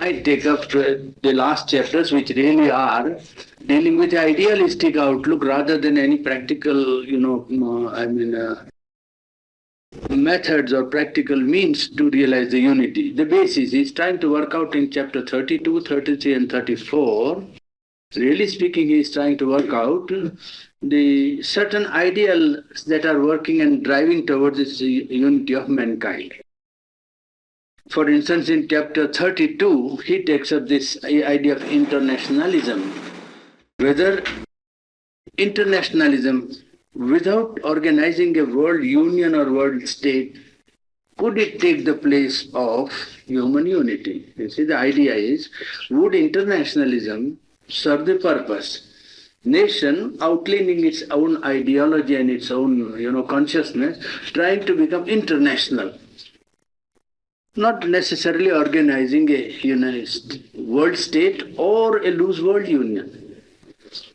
I take up the last chapters, which really are dealing with the idealistic outlook rather than any practical, methods or practical means to realize the unity. The basis is trying to work out in chapter 32, 33, and 34. Really speaking, he is trying to work out the certain ideals that are working and driving towards this unity of mankind. For instance, in chapter 32, he takes up this idea of internationalism. Whether internationalism, without organizing a world union or world state, could it take the place of human unity? You see, the idea is, would internationalism serve the purpose? Nation outlining its own ideology and its own, consciousness, trying to become international. Not necessarily organizing a world state or a loose world union.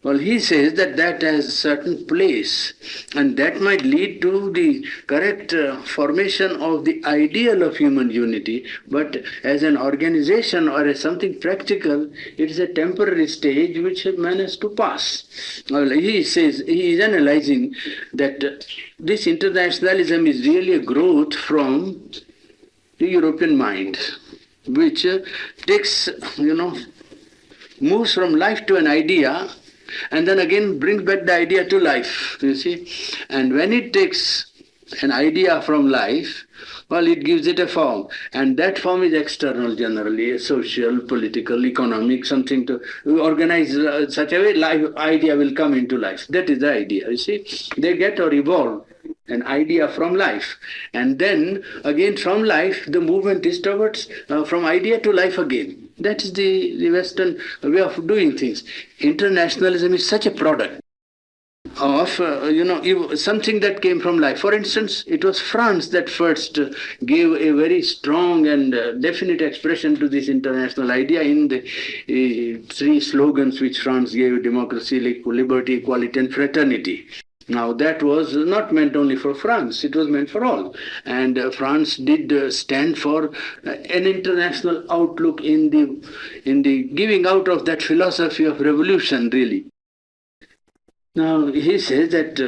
Well, he says that that has a certain place, and that might lead to the correct formation of the ideal of human unity, but as an organization or as something practical, it is a temporary stage which man has to pass. Well, he says, he is analyzing that this internationalism is really a growth from the European mind, which takes, moves from life to an idea and then again brings back the idea to life, you see. And when it takes an idea from life, well, it gives it a form. And that form is external generally, social, political, economic, something to organize such a way life idea will come into life. That is the idea, you see. They get or evolve an idea from life. And then again from life, the movement is towards from idea to life again. That is the Western way of doing things. Internationalism is such a product of, something that came from life. For instance, it was France that first gave a very strong and definite expression to this international idea in the three slogans which France gave: democracy, liberty, equality, and fraternity. Now, that was not meant only for France, it was meant for all. And France did stand for an international outlook in the giving out of that philosophy of revolution, really. Now, he says that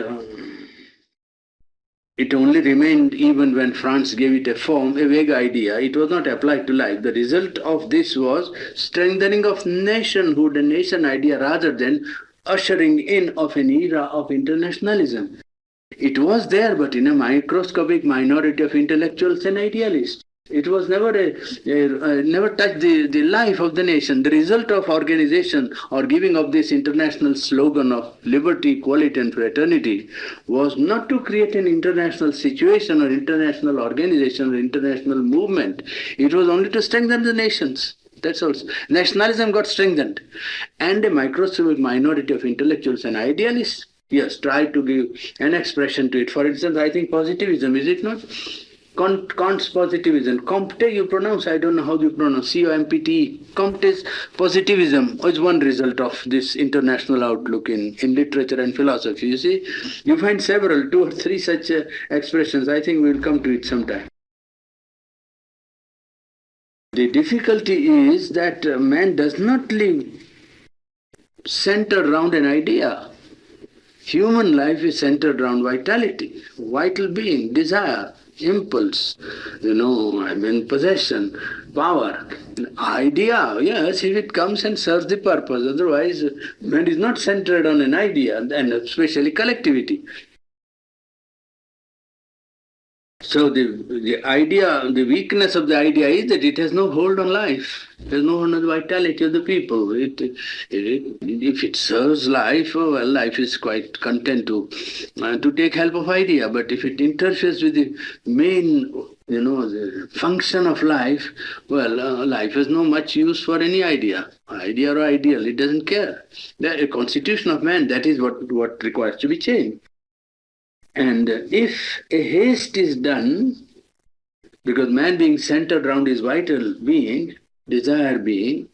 it only remained, even when France gave it a form, a vague idea. It was not applied to life. The result of this was strengthening of nationhood and nation idea rather than ushering in of an era of internationalism. It was there, but in a microscopic minority of intellectuals and idealists. It was never never touched the life of the nation. The result of organization or giving of this international slogan of liberty, equality, and fraternity was not to create an international situation or international organization or international movement. It was only to strengthen the nations. That's all. Nationalism got strengthened. And a microscopic minority of intellectuals and idealists, yes, tried to give an expression to it. For instance, I think positivism, is it not? Kant's positivism. Comte, you pronounce, I don't know how you pronounce, C-O-M-P-T-E. Comte's positivism is one result of this international outlook in literature and philosophy. You see, you find several, 2 or 3 such expressions. I think we'll come to it sometime. The difficulty is that man does not live centered around an idea. Human life is centered around vitality, vital being, desire, impulse, possession, power. Idea, yes, if it comes and serves the purpose. Otherwise, man is not centered on an idea, and especially collectivity. So the idea, the weakness of the idea is that it has no hold on life. It has no hold on the vitality of the people. If it serves life, well, life is quite content to take help of idea. But if it interferes with the main, the function of life, well, life has no much use for any idea or ideal. It doesn't care. The constitution of man, that is what requires to be changed. And if a haste is done, because man being centered around his vital being, desire being,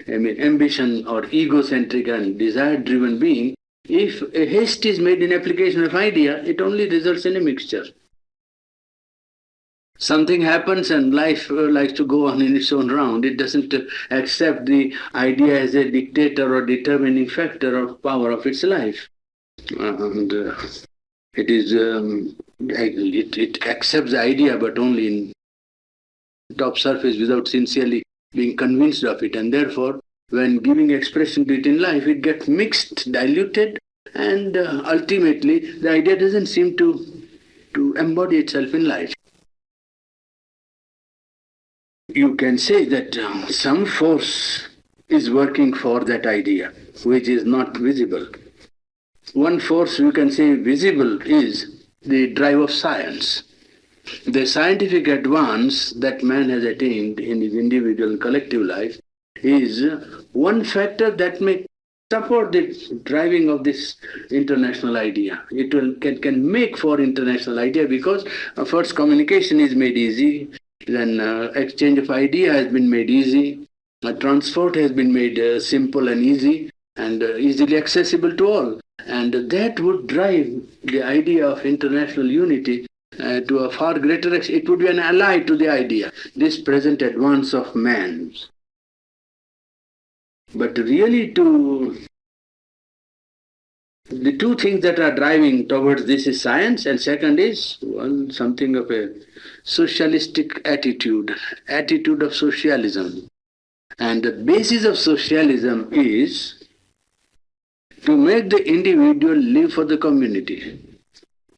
ambition or egocentric and desire-driven being, if a haste is made in application of idea, it only results in a mixture. Something happens and life likes to go on in its own round. It doesn't accept the idea as a dictator or determining factor or power of its life. And it is it accepts the idea, but only in top surface without sincerely being convinced of it. And therefore, when giving expression to it in life, it gets mixed, diluted, and ultimately the idea doesn't seem to embody itself in life. You can say that some force is working for that idea, which is not visible. One force you can say visible is the drive of science. The scientific advance that man has attained in his individual and collective life is one factor that may support the driving of this international idea. It can make for international idea because first communication is made easy, then exchange of idea has been made easy, transport has been made simple and easy and easily accessible to all. And that would drive the idea of international unity to a far greater extent. It would be an ally to the idea, this present advance of man. But really the two things that are driving towards this is science, and second is something of a socialistic attitude of socialism. And the basis of socialism is to make the individual live for the community.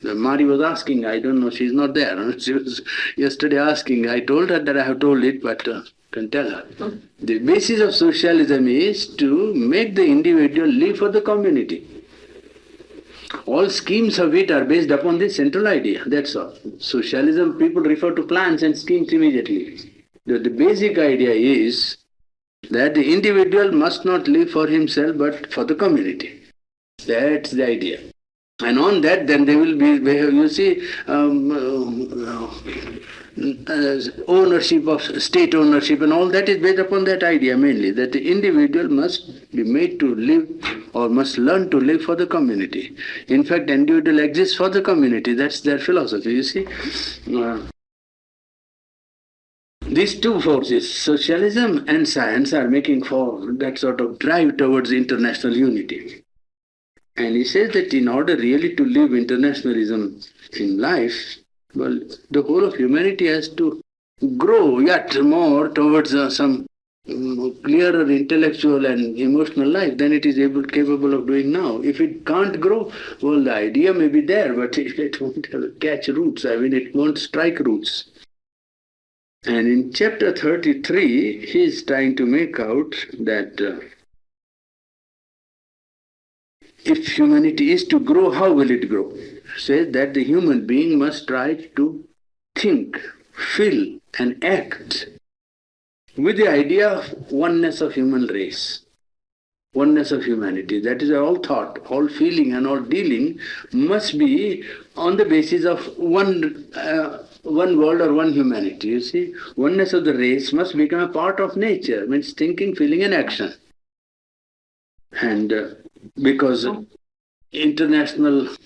Mari was asking, I don't know, she's not there. She was yesterday asking, I told her that I have told it, but can tell her. The basis of socialism is to make the individual live for the community. All schemes of it are based upon this central idea, that's all. Socialism, people refer to plans and schemes immediately. The basic idea is that the individual must not live for himself but for the community. That's the idea. And on that, then they will be, you see, ownership of state ownership and all that is based upon that idea mainly, that the individual must be made to live or must learn to live for the community. In fact, individual exists for the community. That's their philosophy, you see. These two forces, socialism and science, are making for that sort of drive towards international unity. And he says that in order really to live internationalism in life, well, the whole of humanity has to grow yet more towards some clearer intellectual and emotional life than it is capable of doing now. If it can't grow, well, the idea may be there, but it won't catch roots. I mean, it won't strike roots. And in chapter 33, he is trying to make out that if humanity is to grow, how will it grow? Says that the human being must try to think, feel, and act with the idea of oneness of human race, oneness of humanity. That is, all thought, all feeling, and all dealing must be on the basis of one world or one humanity. You see, oneness of the race must become a part of nature, means thinking, feeling, and action. And because internationalism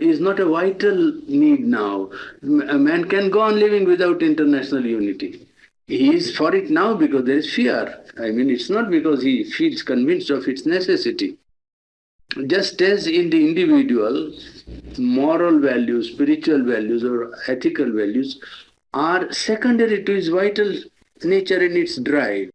is not a vital need now. A man can go on living without international unity. He is for it now because there is fear. I mean, it's not because he feels convinced of its necessity. Just as in the individual, moral values, spiritual values, or ethical values are secondary to his vital nature in its drive.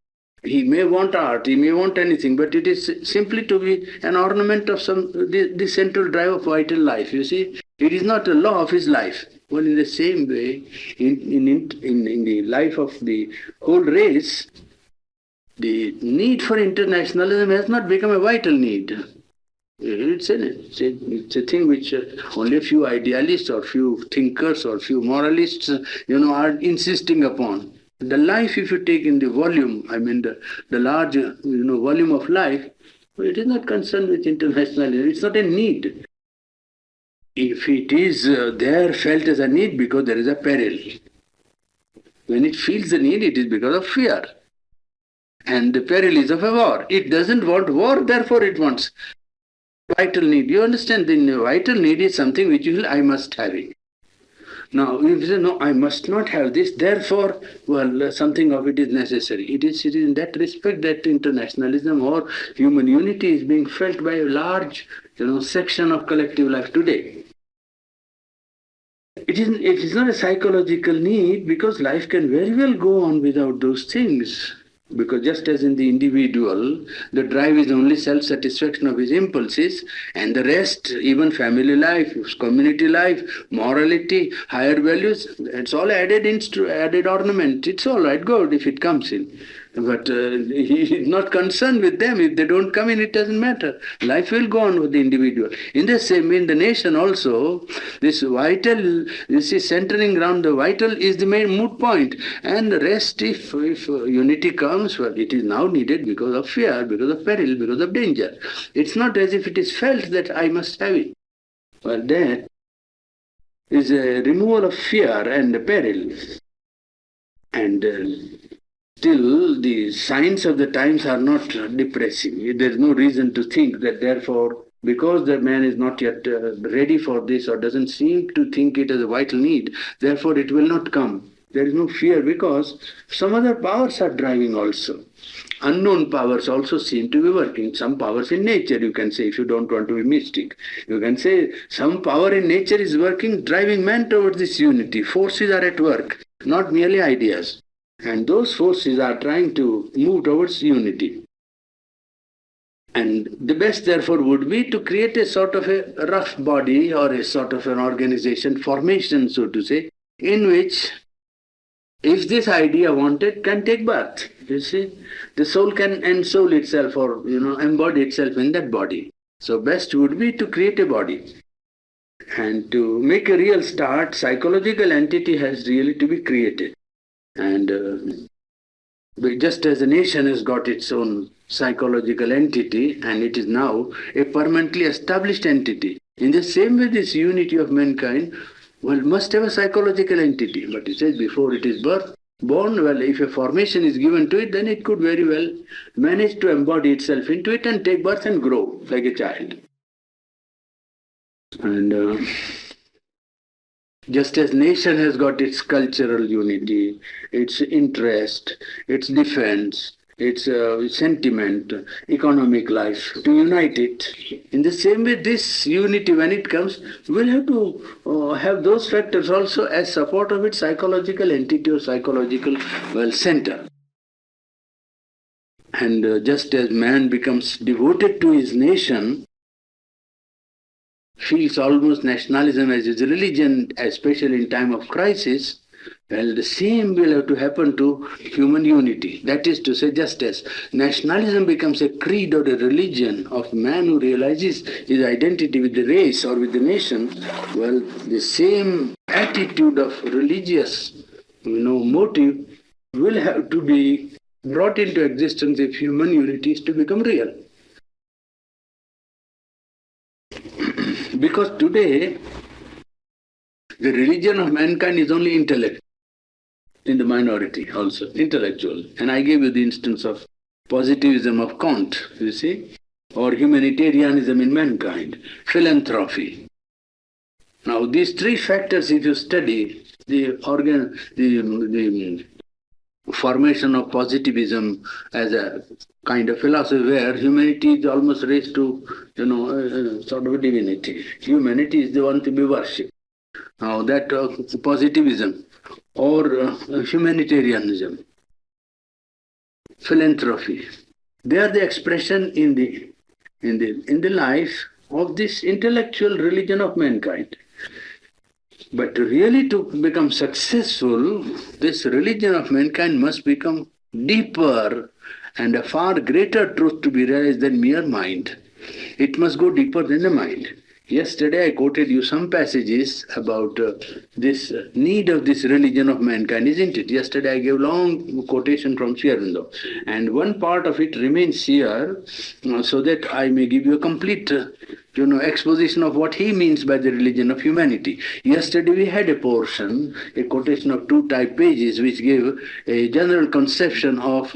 He may want art, he may want anything, but it is simply to be an ornament of the central drive of vital life, you see. It is not a law of his life. Well, in the same way, in the life of the whole race, the need for internationalism has not become a vital need. It's a thing which only a few idealists or few thinkers or few moralists, are insisting upon. The life, if you take in the volume, I mean the large, volume of life, it is not concerned with internationalism. It's not a need. If it is there felt as a need because there is a peril. When it feels the need, it is because of fear. And the peril is of a war. It doesn't want war, therefore it wants vital need. You understand, the vital need is something which I must have it. Now, if you say, no, I must not have this, therefore, something of it is necessary. It is in that respect that internationalism or human unity is being felt by a large, section of collective life today. It is not a psychological need, because life can very well go on without those things. Because just as in the individual, the drive is only self-satisfaction of his impulses, and the rest, even family life, community life, morality, higher values, it's all added ornament. It's all right, good if it comes in. But he is not concerned with them. If they don't come in, it doesn't matter. Life will go on with the individual. In the same way, in the nation also, this vital, centering around the vital is the main moot point. And the rest, if unity comes, well, it is now needed because of fear, because of peril, because of danger. It's not as if it is felt that I must have it. Well, that is a removal of fear and peril. And still, the signs of the times are not depressing. There is no reason to think that therefore, because the man is not yet ready for this or doesn't seem to think it as a vital need, therefore it will not come. There is no fear, because some other powers are driving also. Unknown powers also seem to be working. Some powers in nature, you can say, if you don't want to be mystic. You can say some power in nature is working, driving man towards this unity. Forces are at work, not merely ideas. And those forces are trying to move towards unity. And the best, therefore, would be to create a sort of a rough body or a sort of an organization, formation, so to say, in which, if this idea wanted, can take birth. You see, the soul can ensoul itself or, embody itself in that body. So best would be to create a body. And to make a real start, psychological entity has really to be created. And just as a nation has got its own psychological entity, and it is now a permanently established entity, in the same way this unity of mankind must have a psychological entity. But it says before it is born, if a formation is given to it, then it could very well manage to embody itself into it and take birth and grow like a child. And just as nation has got its cultural unity, its interest, its defense, its sentiment, economic life, to unite it. In the same way, this unity, when it comes, will have to have those factors also as support of its psychological entity or psychological center. And just as man becomes devoted to his nation, feels almost nationalism as his religion, especially in time of crisis, well, the same will have to happen to human unity. That is to say, just as nationalism becomes a creed or a religion of man who realizes his identity with the race or with the nation, well, the same attitude of religious, motive will have to be brought into existence if human unity is to become real. Because today, the religion of mankind is only intellect, in the minority also, intellectual. And I gave you the instance of positivism of Kant, you see, or humanitarianism in mankind, philanthropy. Now these three factors, if you study, the formation of positivism as a kind of philosophy where humanity is almost raised to, sort of a divinity. Humanity is the one to be worshipped. Now that positivism or humanitarianism, philanthropy, they are the expression in the life of this intellectual religion of mankind. But really to become successful, this religion of mankind must become deeper and a far greater truth to be realized than mere mind. It must go deeper than the mind. Yesterday I quoted you some passages about this need of this religion of mankind, isn't it? Yesterday I gave long quotation from Aurobindo, and one part of it remains here so that I may give you a complete exposition of what he means by the religion of humanity. Yesterday we had a portion, a quotation of 2 type pages, which gave a general conception of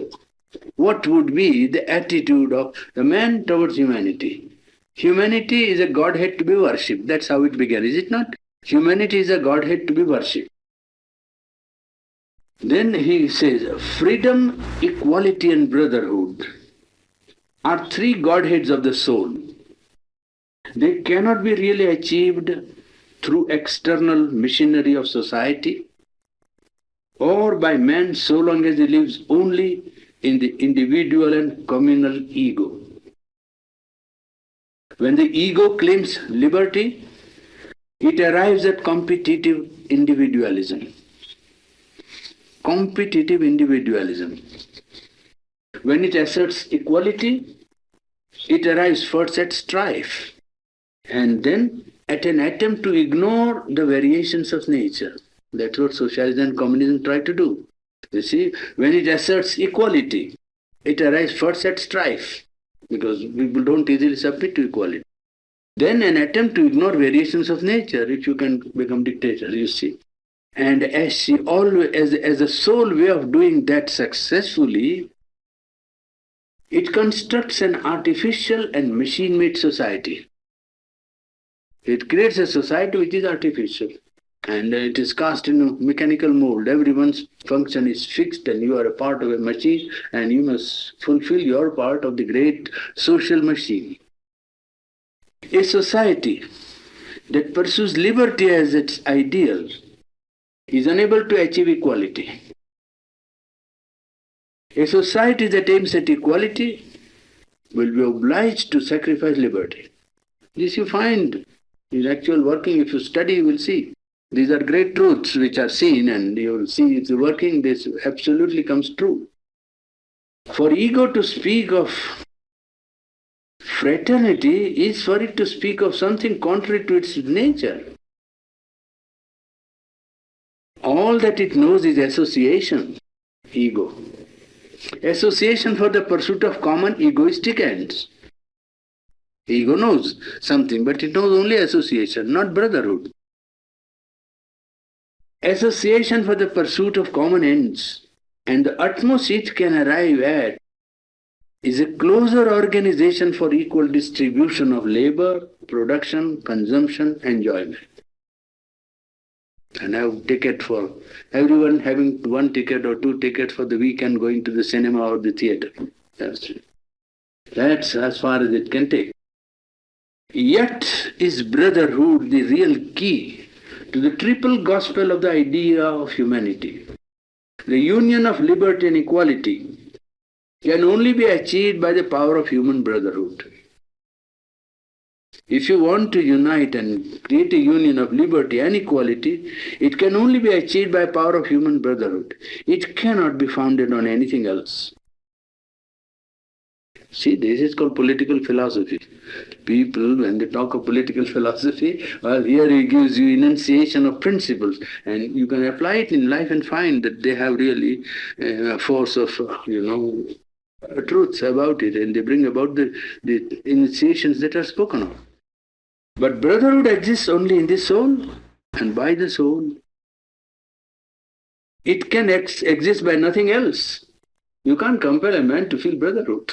what would be the attitude of the man towards humanity. Humanity is a Godhead to be worshipped. That's how it began, is it not? Humanity is a Godhead to be worshipped. Then he says, freedom, equality and brotherhood are three Godheads of the soul. They cannot be really achieved through external machinery of society or by man so long as he lives only in the individual and communal ego. When the ego claims liberty, it arrives at competitive individualism. Competitive individualism. When it asserts equality, it arrives first at strife and then at an attempt to ignore the variations of nature. That's what socialism and communism try to do. You see, when it asserts equality, it arrives first at strife because people don't easily submit to equality. Then an attempt to ignore variations of nature, if you can become dictator, you see. And as she always, as a sole way of doing that successfully, it constructs an artificial and machine-made society. It creates a society which is artificial and it is cast in a mechanical mold. Everyone's function is fixed and you are a part of a machine and you must fulfill your part of the great social machine. A society that pursues liberty as its ideal is unable to achieve equality. A society that aims at equality will be obliged to sacrifice liberty. This you find in actual working. If you study, you will see. These are great truths which are seen, and you will see if the working, this absolutely comes true. For ego to speak of fraternity is for it to speak of something contrary to its nature. All that it knows is association, ego. Association for the pursuit of common egoistic ends. Ego knows something, but it knows only association, not brotherhood. Association for the pursuit of common ends, and the utmost it can arrive at is a closer organization for equal distribution of labor, production, consumption, enjoyment. And have ticket for everyone having one ticket or two tickets for the weekend going to the cinema or the theatre. That's as far as it can take. Yet is brotherhood the real key to the triple gospel of the idea of humanity. The union of liberty and equality can only be achieved by the power of human brotherhood. If you want to unite and create a union of liberty and equality, it can only be achieved by power of human brotherhood. It cannot be founded on anything else. See, this is called political philosophy. People, when they talk of political philosophy, well, here he gives you enunciation of principles, and you can apply it in life and find that they have really a force of, truths about it, and they bring about the initiations that are spoken of. But brotherhood exists only in the soul and by the soul. It can exist by nothing else. You can't compel a man to feel brotherhood.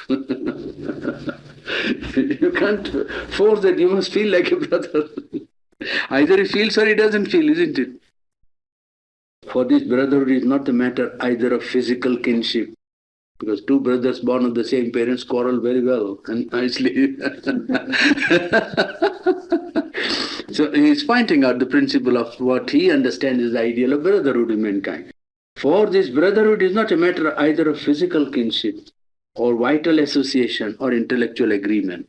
You can't force that you must feel like a brother. Either he feels or he doesn't feel, isn't it? For this brotherhood is not a matter either of physical kinship, because two brothers born of the same parents quarrel very well and nicely. So he is pointing out the principle of what he understands as the ideal of brotherhood in mankind. For this brotherhood is not a matter either of physical kinship or vital association or intellectual agreement.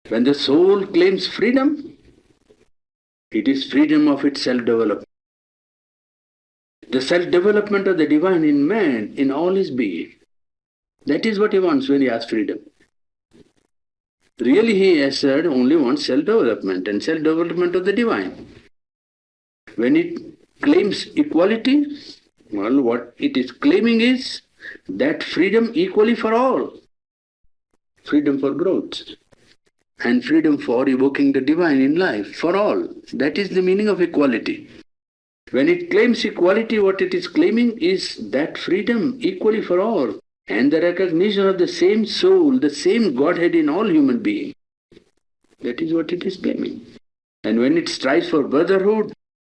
When the soul claims freedom, it is freedom of its self-development. The self-development of the divine in man, in all his being. That is what he wants when he asks freedom. Really, he has said only wants self-development and self-development of the divine. When it claims equality, well, what it is claiming is that freedom equally for all. Freedom for growth and freedom for evoking the divine in life for all. That is the meaning of equality. When it claims equality, what it is claiming is that freedom equally for all and the recognition of the same soul, the same Godhead in all human beings. That is what it is claiming. And when it strives for brotherhood,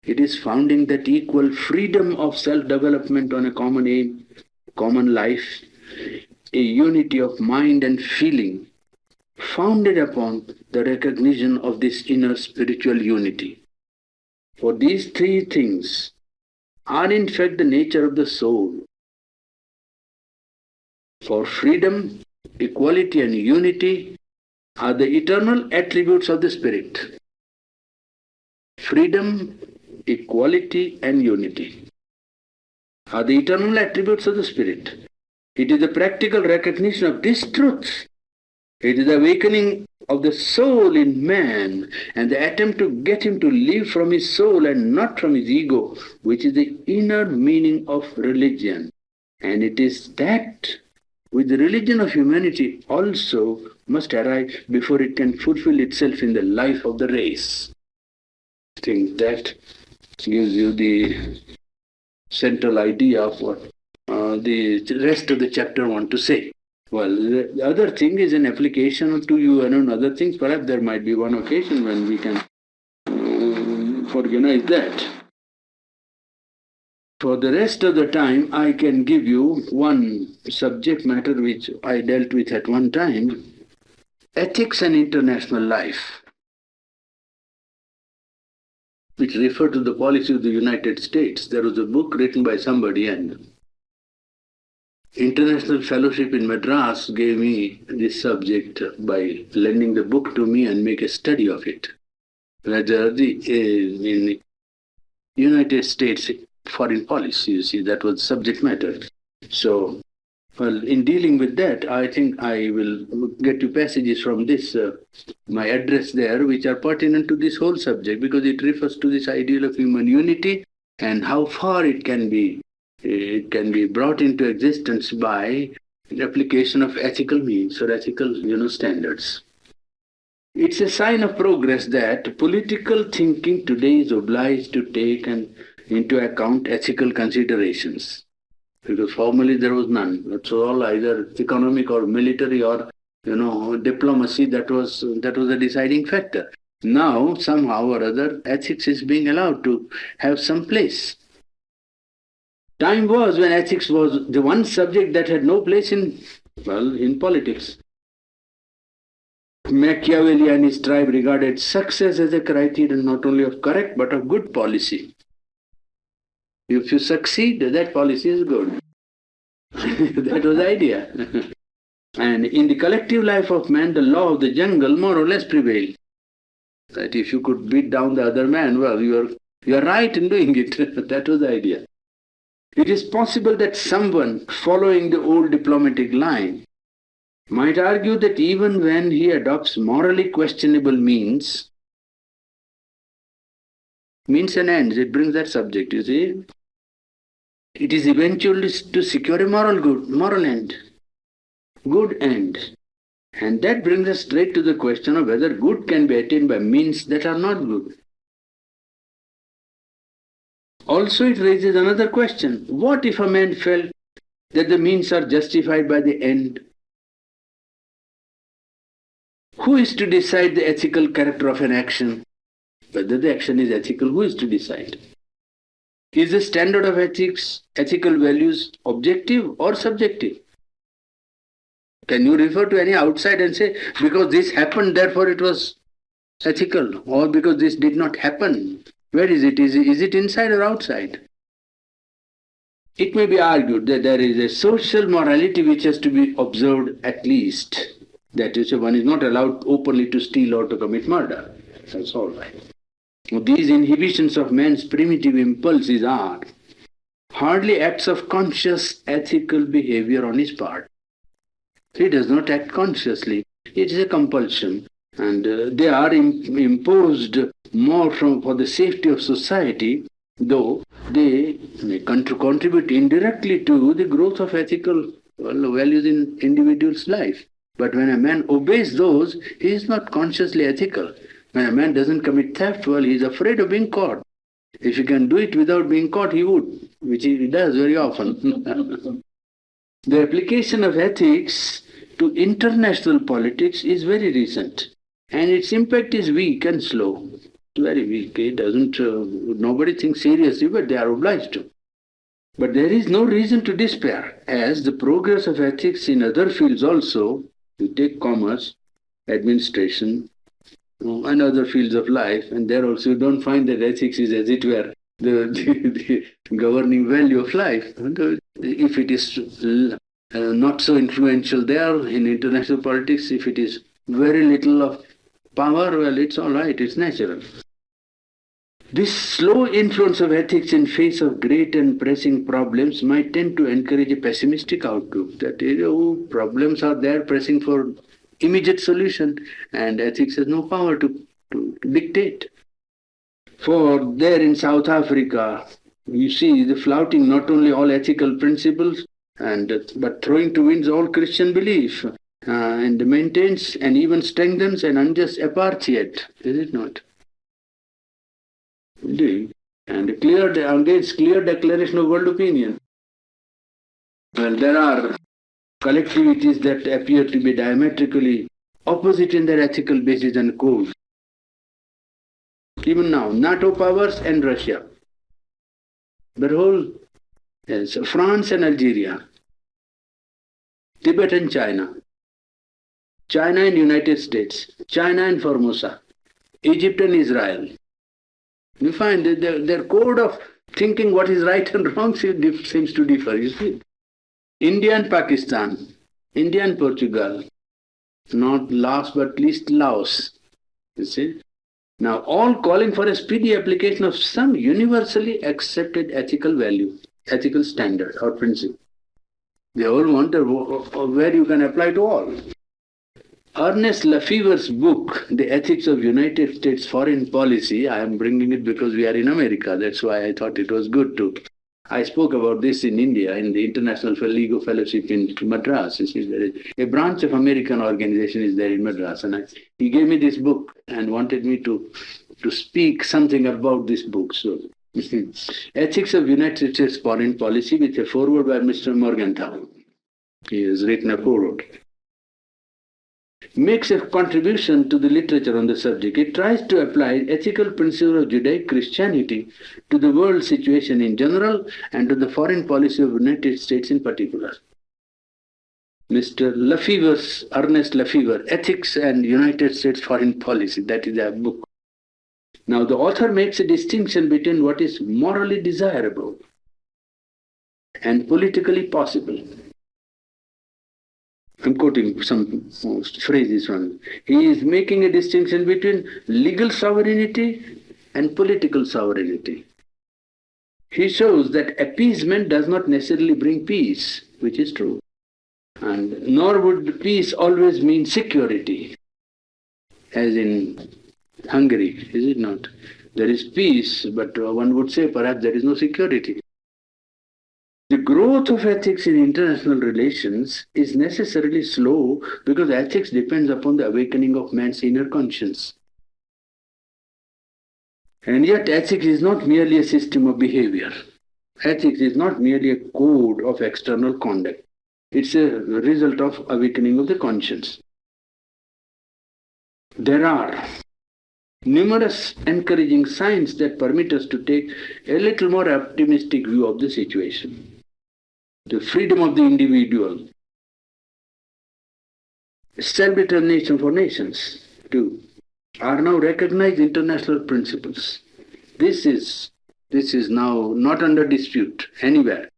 it is founding that equal freedom of self-development on a common aim, common life, a unity of mind and feeling, founded upon the recognition of this inner spiritual unity. For these three things are in fact the nature of the soul. For freedom, equality and unity are the eternal attributes of the spirit. Freedom, equality and unity are the eternal attributes of the spirit. It is the practical recognition of this truth. It is the awakening of the soul in man and the attempt to get him to live from his soul and not from his ego, which is the inner meaning of religion. And it is that which the religion of humanity also must arrive before it can fulfill itself in the life of the race. I think that gives you the central idea of what the rest of the chapter want to say. Well, the other thing is an application to you and on other things. Perhaps there might be one occasion when we can organize that. For the rest of the time, I can give you one subject matter which I dealt with at one time, ethics and international life, which refer to the policy of the United States. There was a book written by somebody, and International Fellowship in Madras gave me this subject by lending the book to me and make a study of it. Whether in United States foreign policy, you see, that was subject matter. So, well, in dealing with that, I think I will get you passages from this, my address there, which are pertinent to this whole subject, because it refers to this ideal of human unity and how far it can be brought into existence by the application of ethical means or ethical, standards. It's a sign of progress that political thinking today is obliged to take into account ethical considerations. Because formerly there was none. It was all either economic or military or diplomacy that was a deciding factor. Now, somehow or other, ethics is being allowed to have some place. Time was when ethics was the one subject that had no place in politics. Machiavelli and his tribe regarded success as a criterion not only of correct but of good policy. If you succeed, that policy is good. That was the idea. And in the collective life of man, the law of the jungle more or less prevailed. That if you could beat down the other man, well, you are right in doing it. That was the idea. It is possible that someone following the old diplomatic line might argue that even when he adopts morally questionable means and ends, it brings that subject, you see. It is eventually to secure a moral end, good end. And that brings us straight to the question of whether good can be attained by means that are not good. Also, it raises another question. What if a man felt that the means are justified by the end? Who is to decide the ethical character of an action? Whether the action is ethical, who is to decide? Is the standard of ethics, ethical values, objective or subjective? Can you refer to any outside and say, because this happened, therefore it was ethical, or because this did not happen? Where is it? Is it inside or outside? It may be argued that there is a social morality which has to be observed at least. That is, one is not allowed openly to steal or to commit murder. That's all right. These inhibitions of man's primitive impulses are hardly acts of conscious ethical behavior on his part. He does not act consciously. It is a compulsion. And they are imposed more for the safety of society, though they may contribute indirectly to the growth of ethical values in individual's life. But when a man obeys those, he is not consciously ethical. When a man doesn't commit theft, well, he is afraid of being caught. If he can do it without being caught, he would, which he does very often. The application of ethics to international politics is very recent, and its impact is weak and slow. very weak. It doesn't, nobody thinks seriously, but they are obliged to. But there is no reason to despair, as the progress of ethics in other fields also, you take commerce, administration, and other fields of life, and there also you don't find that ethics is, as it were, the governing value of life. If it is not so influential there in international politics, if it is very little of power, well, it's all right, it's natural. This slow influence of ethics in face of great and pressing problems might tend to encourage a pessimistic outlook that problems are there pressing for immediate solution, and ethics has no power to dictate. For there in South Africa, you see the flouting not only all ethical principles, but throwing to winds all Christian belief, and maintains and even strengthens an unjust apartheid, is it not? Indeed. And against clear declaration of world opinion. Well, there are collectivities that appear to be diametrically opposite in their ethical basis and codes. Even now, NATO powers and Russia. The whole, yes, France and Algeria, Tibet and China, China and United States, China and Formosa, Egypt and Israel. You find that their code of thinking what is right and wrong seems to differ, you see. India and Pakistan, India and Portugal, not last but least Laos, you see. Now all calling for a speedy application of some universally accepted ethical value, ethical standard or principle. They all want where you can apply to all. Ernest Lefever's book, The Ethics of United States Foreign Policy, I am bringing it because we are in America. That's why I thought it was good to. I spoke about this in India, in the International Legal Fellowship in Madras. A branch of American organization is there in Madras. And he gave me this book and wanted me to speak something about this book. So, Ethics of United States Foreign Policy, with a foreword by Mr. Morgenthau. He has written a foreword. Makes a contribution to the literature on the subject. It tries to apply ethical principles of Judaic Christianity to the world situation in general and to the foreign policy of the United States in particular. Mr. Lefever's, Ernest Lefever, Ethics and United States Foreign Policy, that is a book. Now the author makes a distinction between what is morally desirable and politically possible. I'm quoting some phrases from him. He is making a distinction between legal sovereignty and political sovereignty. He shows that appeasement does not necessarily bring peace, which is true. And nor would peace always mean security, as in Hungary, is it not? There is peace, but one would say perhaps there is no security. The growth of ethics in international relations is necessarily slow because ethics depends upon the awakening of man's inner conscience. And yet ethics is not merely a system of behavior. Ethics is not merely a code of external conduct. It's a result of awakening of the conscience. There are numerous encouraging signs that permit us to take a little more optimistic view of the situation. The freedom of the individual, self-determination for nations, too, are now recognized international principles. This is now not under dispute anywhere.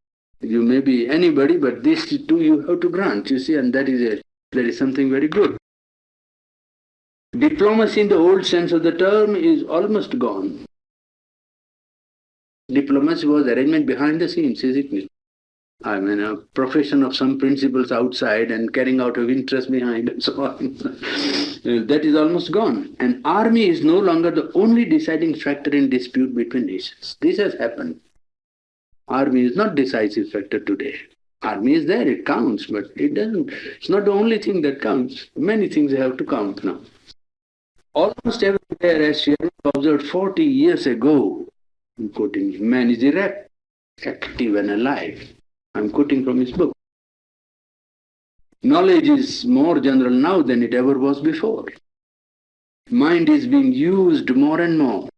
You may be anybody, but this too you have to grant, you see, and that is something very good. Diplomacy in the old sense of the term is almost gone. Diplomacy was arrangement behind the scenes, isn't it? I mean, a profession of some principles outside and carrying out of interest behind and so on. That is almost gone. An army is no longer the only deciding factor in dispute between nations. This has happened. Army is not decisive factor today. Army is there, it counts, but it's not the only thing that counts. Many things have to count now. Almost everywhere, as Sherlock observed 40 years ago, I'm quoting, man is erect, active and alive. I'm quoting from his book. Knowledge is more general now than it ever was before. Mind is being used more and more,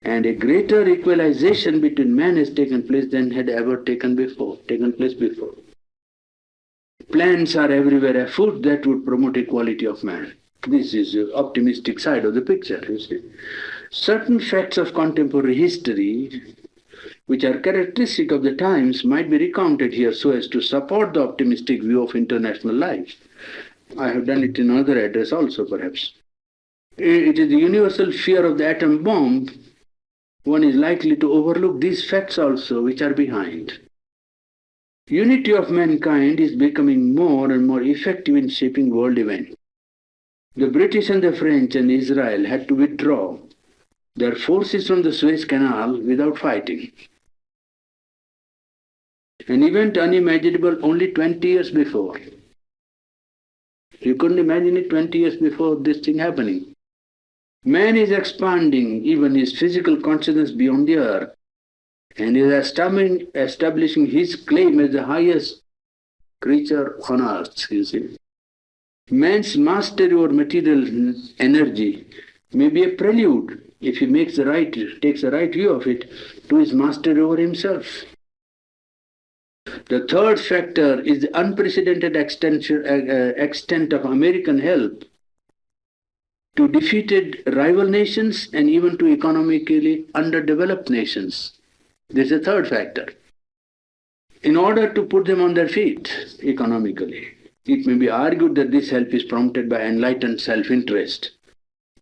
and a greater equalization between man has taken place than had ever taken place before. Plans are everywhere afoot that would promote equality of man. This is the optimistic side of the picture, you see. Certain facts of contemporary history, which are characteristic of the times, might be recounted here so as to support the optimistic view of international life. I have done it in another address also, perhaps. It is the universal fear of the atom bomb. One is likely to overlook these facts also, which are behind. Unity of mankind is becoming more and more effective in shaping world events. The British and the French and Israel had to withdraw their forces from the Suez Canal without fighting. An event unimaginable only 20 years before. You couldn't imagine it 20 years before this thing happening. Man is expanding even his physical consciousness beyond the earth and is establishing his claim as the highest creature on earth, you see. Man's mastery over material energy may be a prelude, if he takes the right view of it, to his mastery over himself. The third factor is the unprecedented extent of American help to defeated rival nations and even to economically underdeveloped nations. This is a third factor. In order to put them on their feet economically, it may be argued that this help is prompted by enlightened self-interest,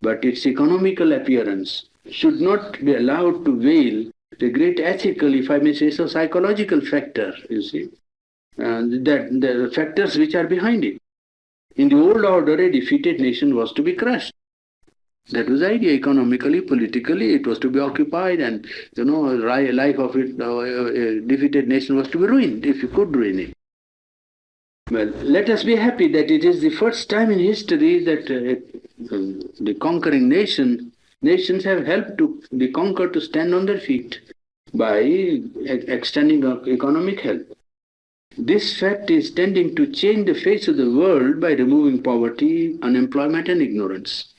but its economical appearance should not be allowed to veil the great ethical, if I may say so, psychological factor, you see, that the factors which are behind it. In the old order, a defeated nation was to be crushed. That was the idea. Economically, politically, it was to be occupied, and life of it, a defeated nation was to be ruined, if you could ruin it. Well, let us be happy that it is the first time in history that the conquering nations have helped the conquered to stand on their feet by extending economic help. This fact is tending to change the face of the world by removing poverty, unemployment, and ignorance.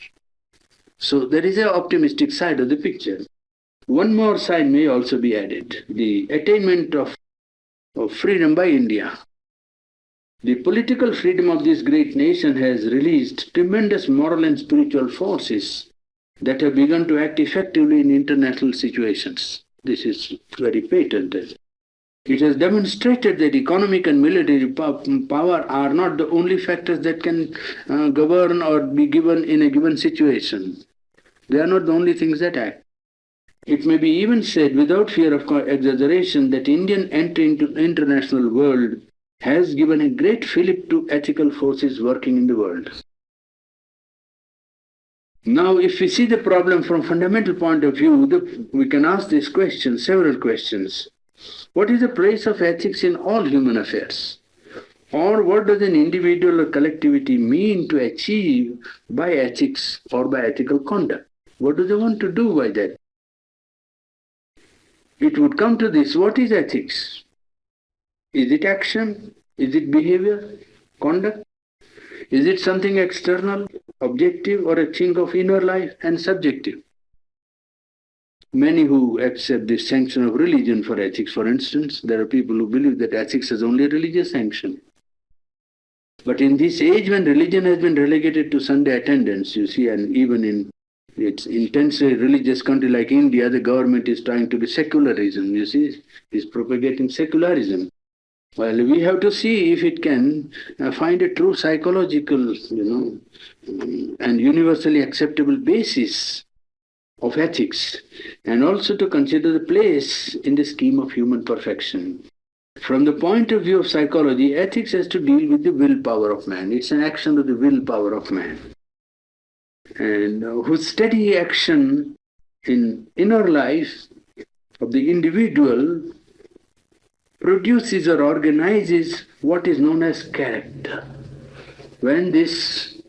So there is an optimistic side of the picture. One more side may also be added: the attainment of freedom by India. The political freedom of this great nation has released tremendous moral and spiritual forces that have begun to act effectively in international situations. This is very patent. It has demonstrated that economic and military power are not the only factors that can govern or be given in a given situation. They are not the only things that act. It may be even said without fear of exaggeration that Indian entry into the international world has given a great fillip to ethical forces working in the world. Now, if we see the problem from fundamental point of view, we can ask this question, several questions. What is the place of ethics in all human affairs? Or what does an individual or collectivity mean to achieve by ethics or by ethical conduct? What do they want to do by that? It would come to this: what is ethics? Is it action? Is it behavior? Conduct? Is it something external, objective, or a thing of inner life and subjective? Many who accept the sanction of religion for ethics, for instance, there are people who believe that ethics has only religious sanction. But in this age when religion has been relegated to Sunday attendance, you see, and even in its intensely religious country like India, the government is trying to be secularism, you see, is propagating secularism. Well, we have to see if it can find a true psychological, and universally acceptable basis of ethics, and also to consider the place in the scheme of human perfection. From the point of view of psychology, ethics has to deal with the willpower of man. It's an action of the willpower of man, and whose steady action in inner life of the individual produces or organizes what is known as character. When this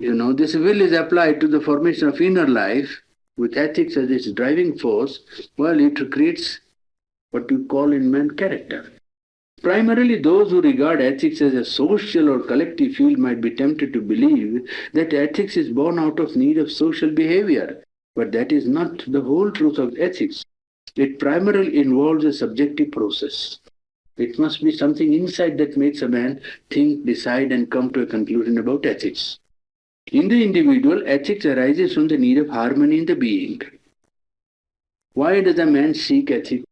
will is applied to the formation of inner life with ethics as its driving force, well, it creates what you call in man character. Primarily, those who regard ethics as a social or collective field might be tempted to believe that ethics is born out of need of social behavior. But that is not the whole truth of ethics. It primarily involves a subjective process. It must be something inside that makes a man think, decide, and come to a conclusion about ethics. In the individual, ethics arises from the need of harmony in the being. Why does a man seek ethics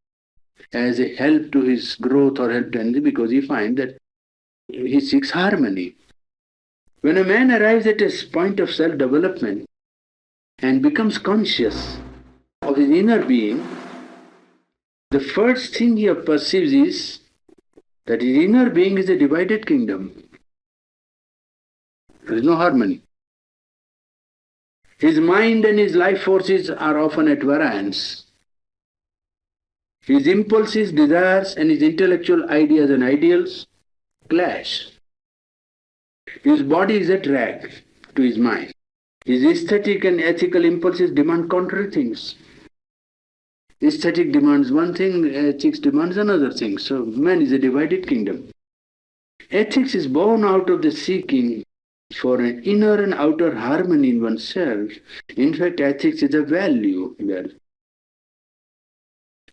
as a help to his growth or help to anything? Because he finds that he seeks harmony. When a man arrives at a point of self-development and becomes conscious of his inner being, the first thing he perceives is that his inner being is a divided kingdom. There is no harmony. His mind and his life forces are often at variance. His impulses, desires, and his intellectual ideas and ideals clash. His body is a drag to his mind. His aesthetic and ethical impulses demand contrary things. Aesthetic demands one thing, ethics demands another thing. So man is a divided kingdom. Ethics is born out of the seeking for an inner and outer harmony in oneself. In fact, ethics is a value.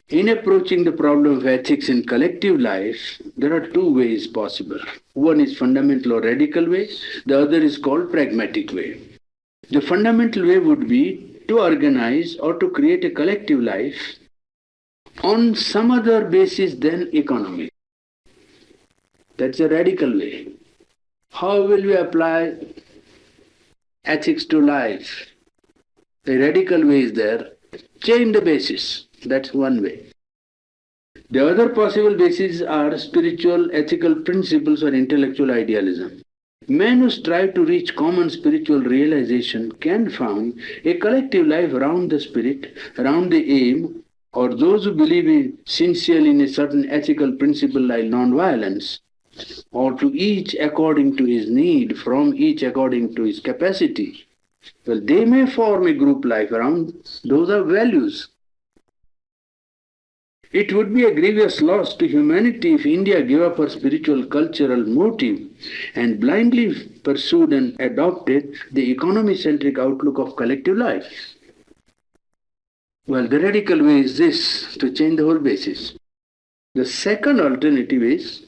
In approaching the problem of ethics in collective life, there are two ways possible. One is fundamental or radical way, the other is called pragmatic way. The fundamental way would be to organize or to create a collective life on some other basis than economic. That's a radical way. How will we apply ethics to life? The radical way is there. Change the basis. That's one way. The other possible bases are spiritual, ethical principles or intellectual idealism. Men who strive to reach common spiritual realization can found a collective life around the spirit, around the aim, or those who believe sincerely in a certain ethical principle like non-violence, or to each according to his need, from each according to his capacity. Well, they may form a group life around those are values. It would be a grievous loss to humanity if India gave up her spiritual cultural motive and blindly pursued and adopted the economy-centric outlook of collective life. Well, the radical way is this, to change the whole basis. The second alternative is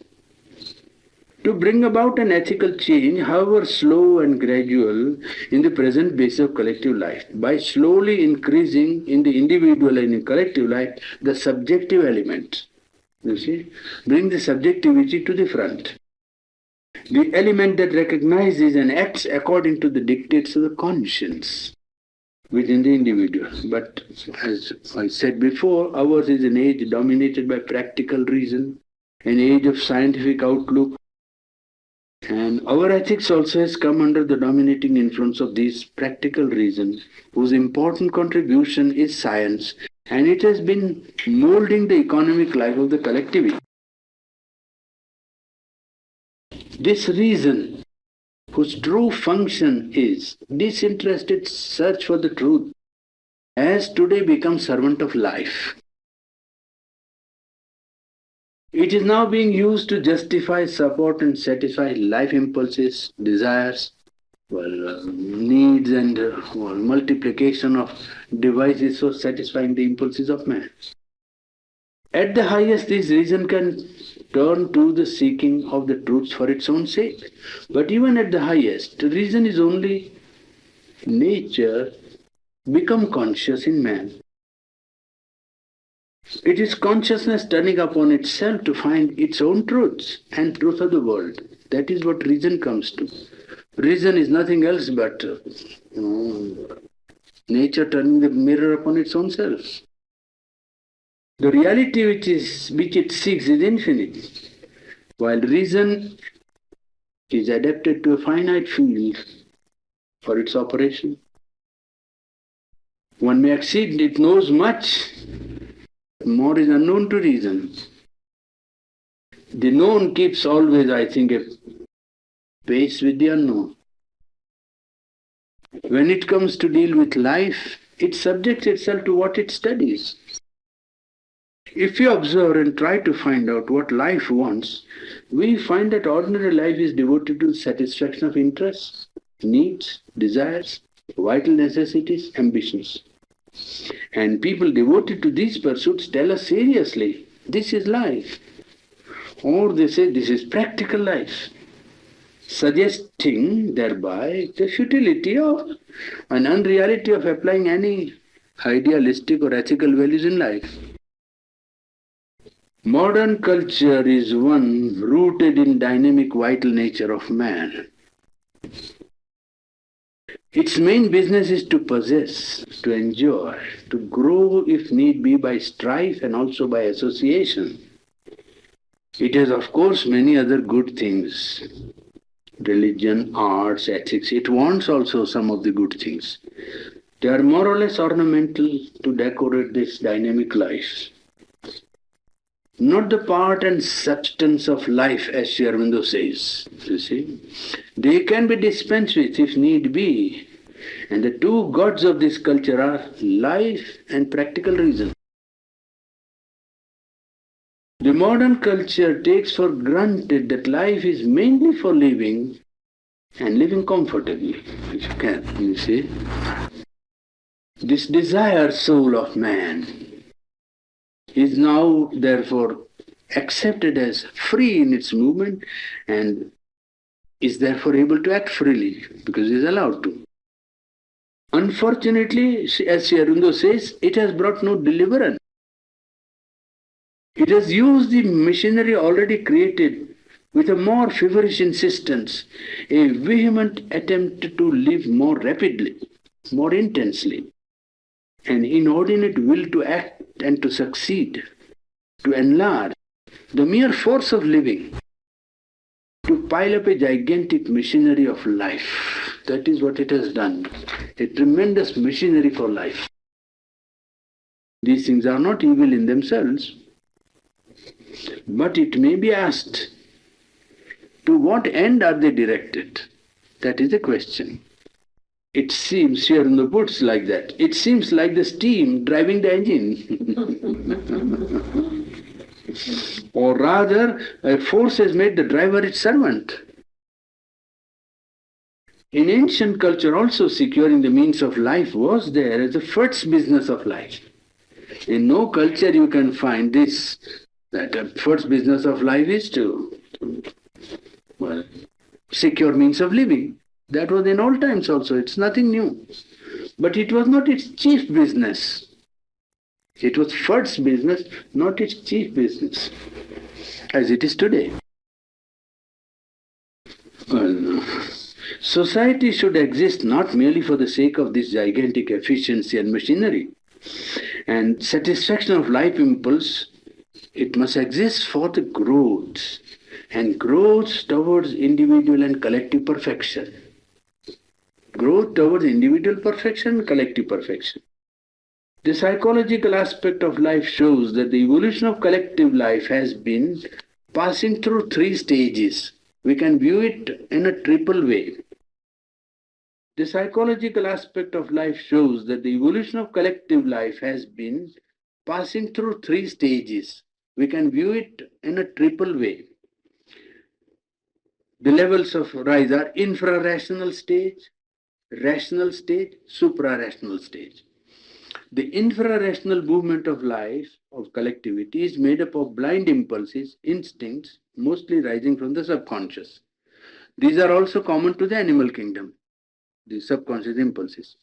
to bring about an ethical change, however slow and gradual, in the present basis of collective life, by slowly increasing in the individual and in collective life the subjective element. You see, bring the subjectivity to the front. The element that recognizes and acts according to the dictates of the conscience within the individual. But as I said before, ours is an age dominated by practical reason, an age of scientific outlook, and our ethics also has come under the dominating influence of these practical reasons, whose important contribution is science, and it has been molding the economic life of the collectivity. This reason, whose true function is disinterested search for the truth, has today become servant of life. It is now being used to justify, support and satisfy life impulses, desires, needs and multiplication of devices for satisfying the impulses of man. At the highest, this reason can turn to the seeking of the truth for its own sake. But even at the highest, reason is only nature become conscious in man. It is consciousness turning upon itself to find its own truths and truth of the world. That is what reason comes to. Reason is nothing else but nature turning the mirror upon its own self. The reality which it seeks is infinite, while reason is adapted to a finite field for its operation. One may accede, it knows much. More is unknown to reason. The known keeps always, I think, a pace with the unknown. When it comes to deal with life, it subjects itself to what it studies. If you observe and try to find out what life wants, we find that ordinary life is devoted to the satisfaction of interests, needs, desires, vital necessities, ambitions. And people devoted to these pursuits tell us seriously, this is life. Or they say this is practical life, suggesting thereby the futility of and unreality of applying any idealistic or ethical values in life. Modern culture is one rooted in dynamic vital nature of man. Its main business is to possess, to enjoy, to grow if need be by strife and also by association. It has of course many other good things. Religion, arts, ethics. It wants also some of the good things. They are more or less ornamental to decorate this dynamic life. Not the part and substance of life, as Aurobindo says. You see, they can be dispensed with if need be. And the two gods of this culture are life and practical reason. The modern culture takes for granted that life is mainly for living and living comfortably, if you can, you see. This desire soul of man is now therefore accepted as free in its movement and is therefore able to act freely because it is allowed to. Unfortunately, as Aurobindo says, it has brought no deliverance. It has used the machinery already created with a more feverish insistence, a vehement attempt to live more rapidly, more intensely, an inordinate will to act and to succeed, to enlarge, the mere force of living, to pile up a gigantic machinery of life. That is what it has done, a tremendous machinery for life. These things are not evil in themselves, but it may be asked, to what end are they directed? That is the question. It seems here in the puts like that. It seems like the steam driving the engine. Or rather, a force has made the driver its servant. In ancient culture also, securing the means of life was there as the first business of life. In no culture you can find this, that the first business of life is to secure means of living. That was in old times also, it's nothing new. But it was not its chief business. It was first business, not its chief business, as it is today. Well, society should exist not merely for the sake of this gigantic efficiency and machinery and satisfaction of life impulse. It must exist for the growth and growth towards individual and collective perfection. Growth towards individual perfection and collective perfection. The psychological aspect of life shows that the evolution of collective life has been passing through three stages. We can view it in a triple way. The psychological aspect of life shows that the evolution of collective life has been passing through three stages. We can view it in a triple way. The levels of rise are infrarational stage, rational stage, suprarational stage. The infrarational movement of life, of collectivity, is made up of blind impulses, instincts, mostly rising from the subconscious. These are also common to the animal kingdom, the subconscious impulses.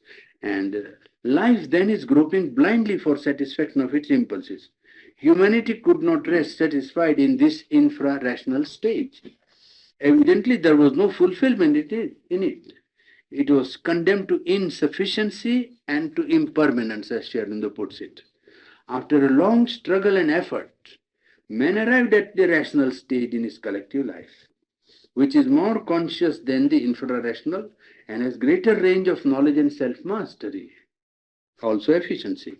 And life then is groping blindly for satisfaction of its impulses. Humanity could not rest satisfied in this infrarational stage. Evidently, there was no fulfillment in it. It was condemned to insufficiency and to impermanence, as Aurobindo puts it. After a long struggle and effort, man arrived at the rational stage in his collective life, which is more conscious than the infrarational and has greater range of knowledge and self-mastery, also efficiency.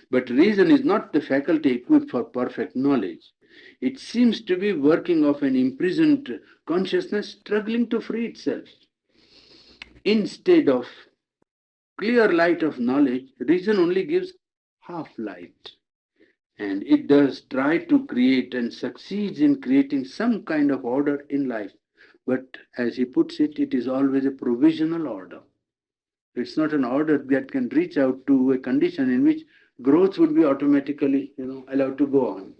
But reason is not the faculty equipped for perfect knowledge. It seems to be working of an imprisoned consciousness struggling to free itself. Instead of clear light of knowledge, reason only gives half light. And it does try to create and succeeds in creating some kind of order in life. But as he puts it, it is always a provisional order. It's not an order that can reach out to a condition in which growth would be automatically, allowed to go on.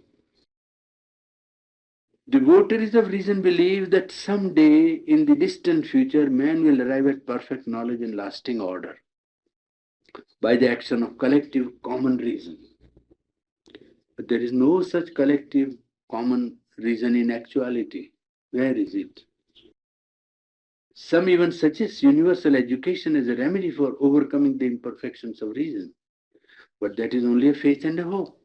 Devotees of reason believe that someday in the distant future man will arrive at perfect knowledge and lasting order by the action of collective common reason. But there is no such collective common reason in actuality. Where is it? Some even suggest universal education as a remedy for overcoming the imperfections of reason. But that is only a faith and a hope.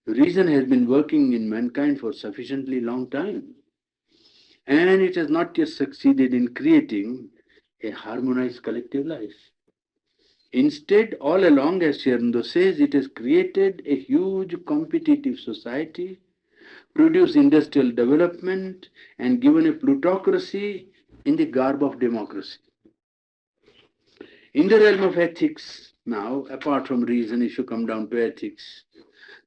Reason has been working in mankind for sufficiently long time, and it has not yet succeeded in creating a harmonized collective life. Instead, all along, as Aurobindo says, it has created a huge competitive society, produced industrial development, and given a plutocracy in the garb of democracy. In the realm of ethics, now, apart from reason, if you come down to ethics,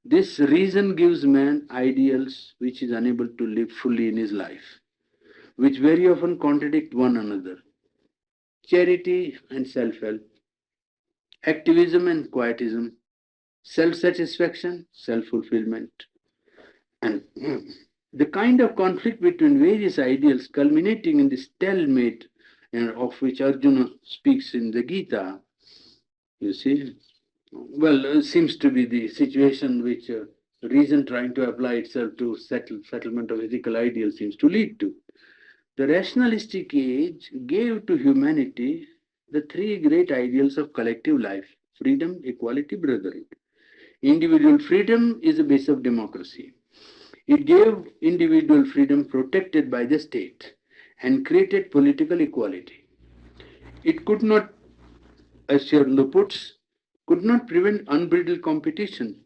this reason gives man ideals which is unable to live fully in his life, which very often contradict one another. Charity and self-help, activism and quietism, self-satisfaction, self-fulfillment. And the kind of conflict between various ideals culminating in the stalemate of which Arjuna speaks in the Gita, you see, well, seems to be the situation which reason trying to apply itself to settlement of ethical ideals seems to lead to. The rationalistic age gave to humanity the three great ideals of collective life: freedom, equality, brotherhood. Individual freedom is the base of democracy. It gave individual freedom protected by the state and created political equality. It could not, as Aurobindo puts, could not prevent unbridled competition,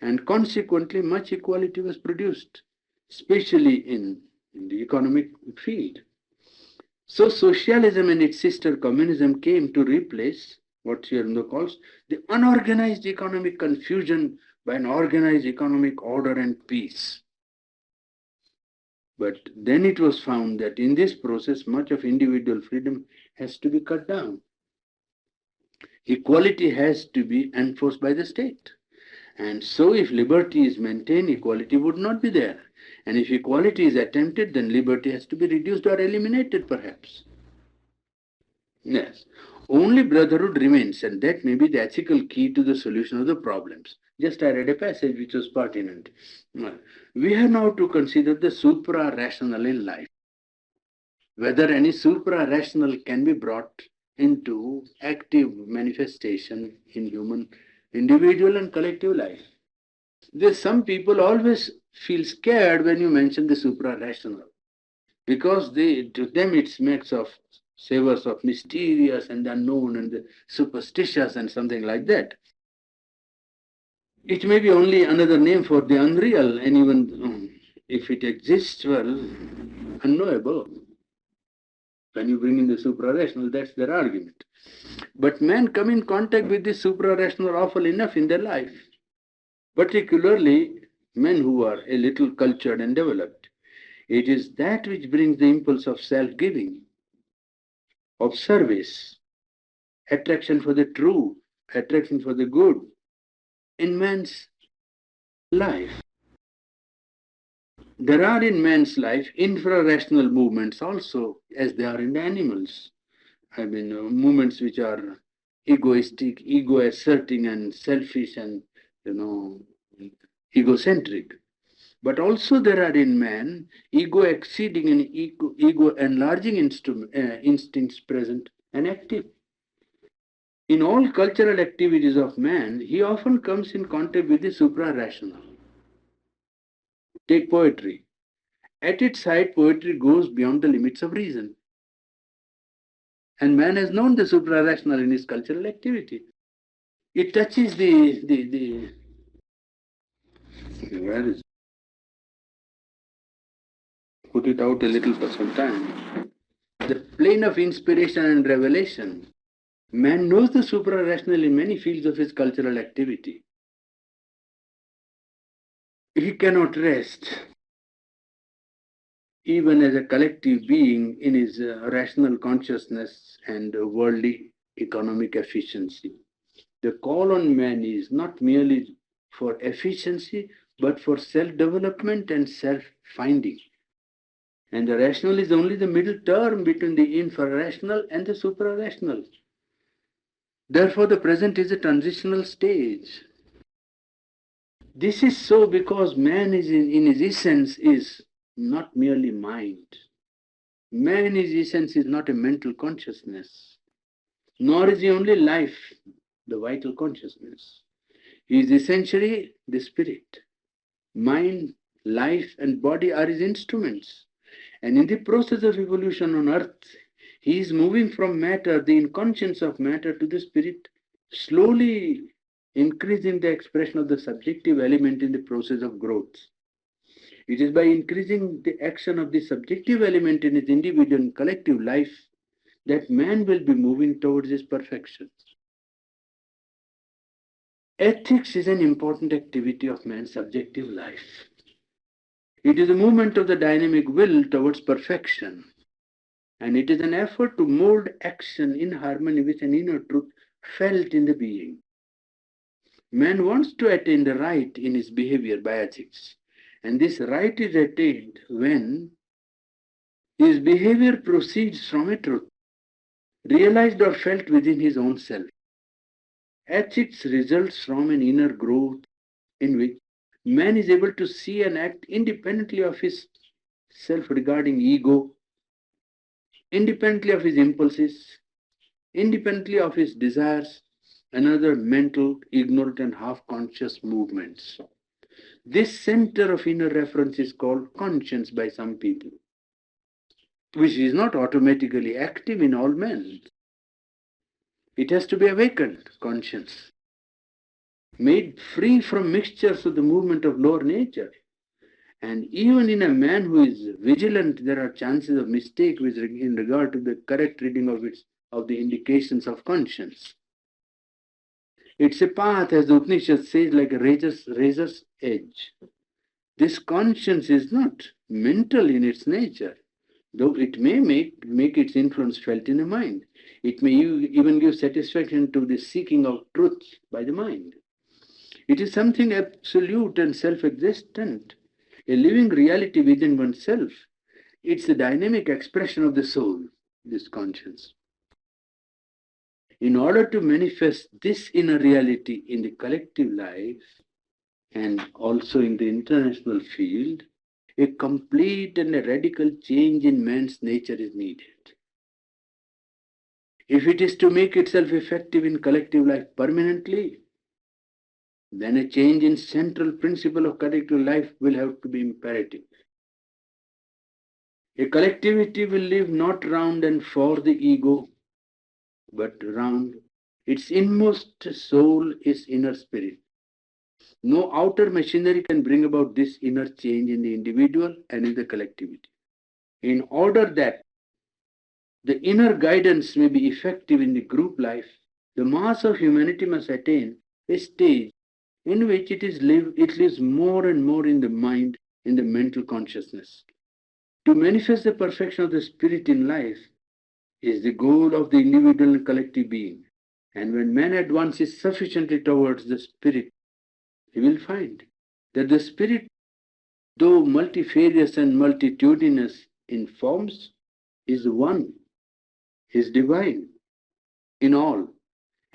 and consequently much equality was produced, especially in the economic field. So socialism and its sister communism came to replace what Aurobindo calls the unorganized economic confusion by an organized economic order and peace. But then it was found that in this process, much of individual freedom has to be cut down. Equality has to be enforced by the state. And so if liberty is maintained, equality would not be there. And if equality is attempted, then liberty has to be reduced or eliminated perhaps. Yes. Only brotherhood remains, and that may be the ethical key to the solution of the problems. Just I read a passage which was pertinent. We have now to consider the supra-rational in life. Whether any supra-rational can be brought into active manifestation in human individual and collective life. There's some people always feel scared when you mention the supra-rational, because to them it smacks of savors of mysterious and unknown and the superstitious and something like that. It may be only another name for the unreal, and even if it exists, well, unknowable. When you bring in the supra-rational, that's their argument. But men come in contact with this supra-rational often enough in their life, particularly men who are a little cultured and developed. It is that which brings the impulse of self-giving, of service, attraction for the true, attraction for the good in man's life. There are in man's life infra-rational movements also, as there are in the animals. I mean, movements which are egoistic, ego-asserting and selfish and, egocentric. But also there are in man ego-exceeding and ego-enlarging instincts present and active. In all cultural activities of man, he often comes in contact with the supra-rational. Take poetry. At its height, poetry goes beyond the limits of reason. And man has known the supra-rational in his cultural activity. It touches where is it? Put it out a little for some time. The plane of inspiration and revelation. Man knows the supra-rational in many fields of his cultural activity. he cannot rest, even as a collective being, in his rational consciousness and worldly economic efficiency. The call on man is not merely for efficiency, but for self-development and self-finding. And the rational is only the middle term between the infra-rational and the supra-rational. Therefore, the present is a transitional stage. This is so because man is in his essence is not merely mind. Man in his essence is not a mental consciousness, nor is he only life, the vital consciousness. He is essentially the spirit. Mind, life, and body are his instruments. And in the process of evolution on earth, he is moving from matter, the inconscience of matter, to the spirit, slowly increasing the expression of the subjective element in the process of growth. It is by increasing the action of the subjective element in his individual and collective life that man will be moving towards his perfection. Ethics is an important activity of man's subjective life. It is a movement of the dynamic will towards perfection, and it is an effort to mold action in harmony with an inner truth felt in the being. Man wants to attain the right in his behavior by ethics, and this right is attained when his behavior proceeds from a truth, realized or felt within his own self. Ethics results from an inner growth in which man is able to see and act independently of his self-regarding ego, independently of his impulses, independently of his desires, and other mental, ignorant, and half-conscious movements. This center of inner reference is called conscience by some people, which is not automatically active in all men. It has to be awakened, conscience, made free from mixtures of the movement of lower nature. And even in a man who is vigilant, there are chances of mistake in regard to the correct reading of the indications of conscience. It's a path, as the Upanishad says, like a razor's edge. This conscience is not mental in its nature, though it may make its influence felt in the mind. It may even give satisfaction to the seeking of truth by the mind. It is something absolute and self-existent, a living reality within oneself. It's the dynamic expression of the soul, this conscience. In order to manifest this inner reality in the collective life and also in the international field, a complete and a radical change in man's nature is needed. If it is to make itself effective in collective life permanently, then a change in central principle of collective life will have to be imperative. A collectivity will live not round and for the ego, but round its inmost soul, its inner spirit. No outer machinery can bring about this inner change in the individual and in the collectivity. In order that the inner guidance may be effective in the group life, the mass of humanity must attain a stage in which it lives more and more in the mind, in the mental consciousness. To manifest the perfection of the spirit in life is the goal of the individual and collective being. And when man advances sufficiently towards the spirit, he will find that the spirit, though multifarious and multitudinous in forms, is one, is divine in all.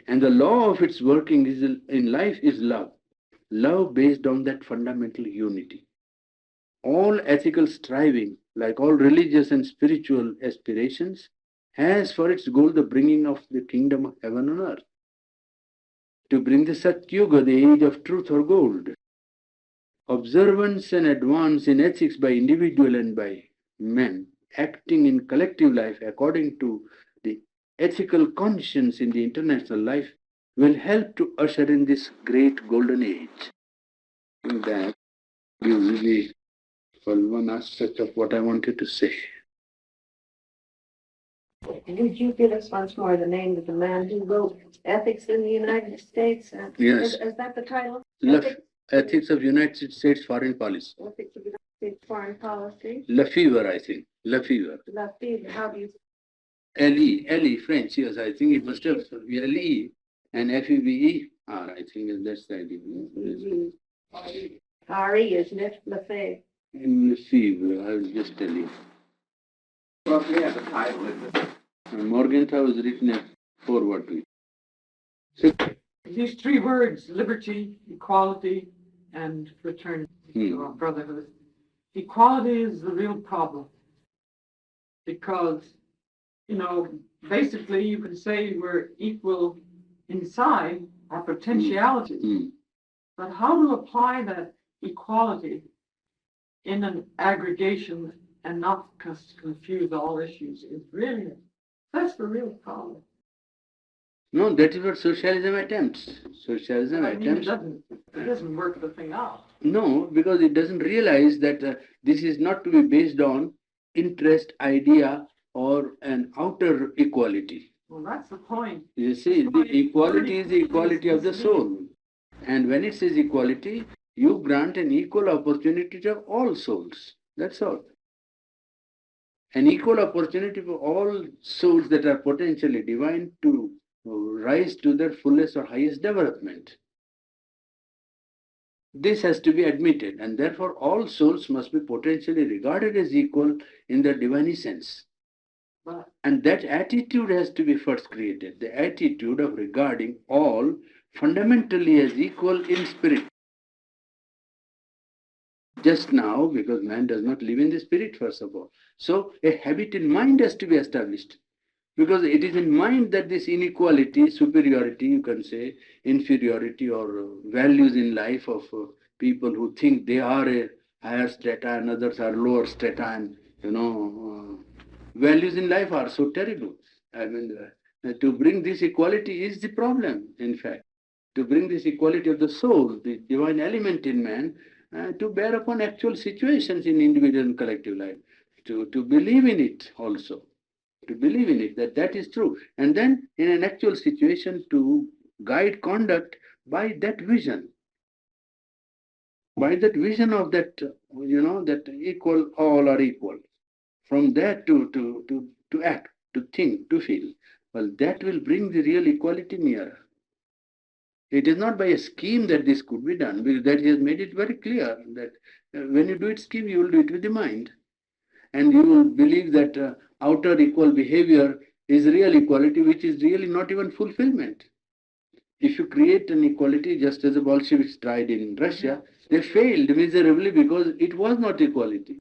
And the law of its working in life is love. Love based on that fundamental unity. All ethical striving, like all religious and spiritual aspirations, has for its goal the bringing of the kingdom of heaven on earth. To bring the Satyuga, the age of truth or gold. Observance and advance in ethics by individual and by men, acting in collective life according to the ethical conscience in the international life, will help to usher in this great golden age. In that, gives me one aspect of what I wanted to say. Would you give us once more the name of the man who wrote Ethics in the United States? Yes. Is that the title? Left, Ethics of United States Foreign Policy. Ethics of United States Foreign Policy. Lefevre, I think. Lefevre. Lefevre, how do you? L-E, French, yes, I think it must have L-E and F-E-V-E-R, I think that's the idea. R-E is Lefevre. Lefevre, I will just tell you. Probably at the title. Morgenthau has written a foreword to it. These three words, liberty, equality, and fraternity, or brotherhood. Equality is the real problem. Because, basically you can say we're equal inside our potentialities. But how to apply that equality in an aggregation and not confuse all issues is really, that's the real problem. No, that is what socialism attempts. Socialism attempts. It doesn't work the thing out. No, because it doesn't realize that this is not to be based on interest, idea, or an outer equality. Well, that's the point. You see, the equality is the equality of the soul. And when it says equality, you grant an equal opportunity to all souls. That's all. An equal opportunity for all souls that are potentially divine to rise to their fullest or highest development. This has to be admitted, and therefore all souls must be potentially regarded as equal in their divine essence. And that attitude has to be first created, the attitude of regarding all fundamentally as equal in spirit. Just now, because man does not live in the spirit, first of all. So a habit in mind has to be established. Because it is in mind that this inequality, superiority, you can say, inferiority or values in life of people who think they are a higher strata and others are lower strata, and values in life are so terrible. I mean, to bring this equality is the problem, in fact. To bring this equality of the soul, the divine element in man, to bear upon actual situations in individual and collective life, to believe in it also. To believe in it, that is true. And then in an actual situation to guide conduct by that vision. By that vision of that, that equal, all are equal. From there to act, to think, to feel. Well, that will bring the real equality nearer. It is not by a scheme that this could be done, because that he has made it very clear that when you do it scheme, you will do it with the mind. And you will believe that outer equal behavior is real equality, which is really not even fulfillment. If you create an equality, just as the Bolsheviks tried in Russia, they failed miserably because it was not equality.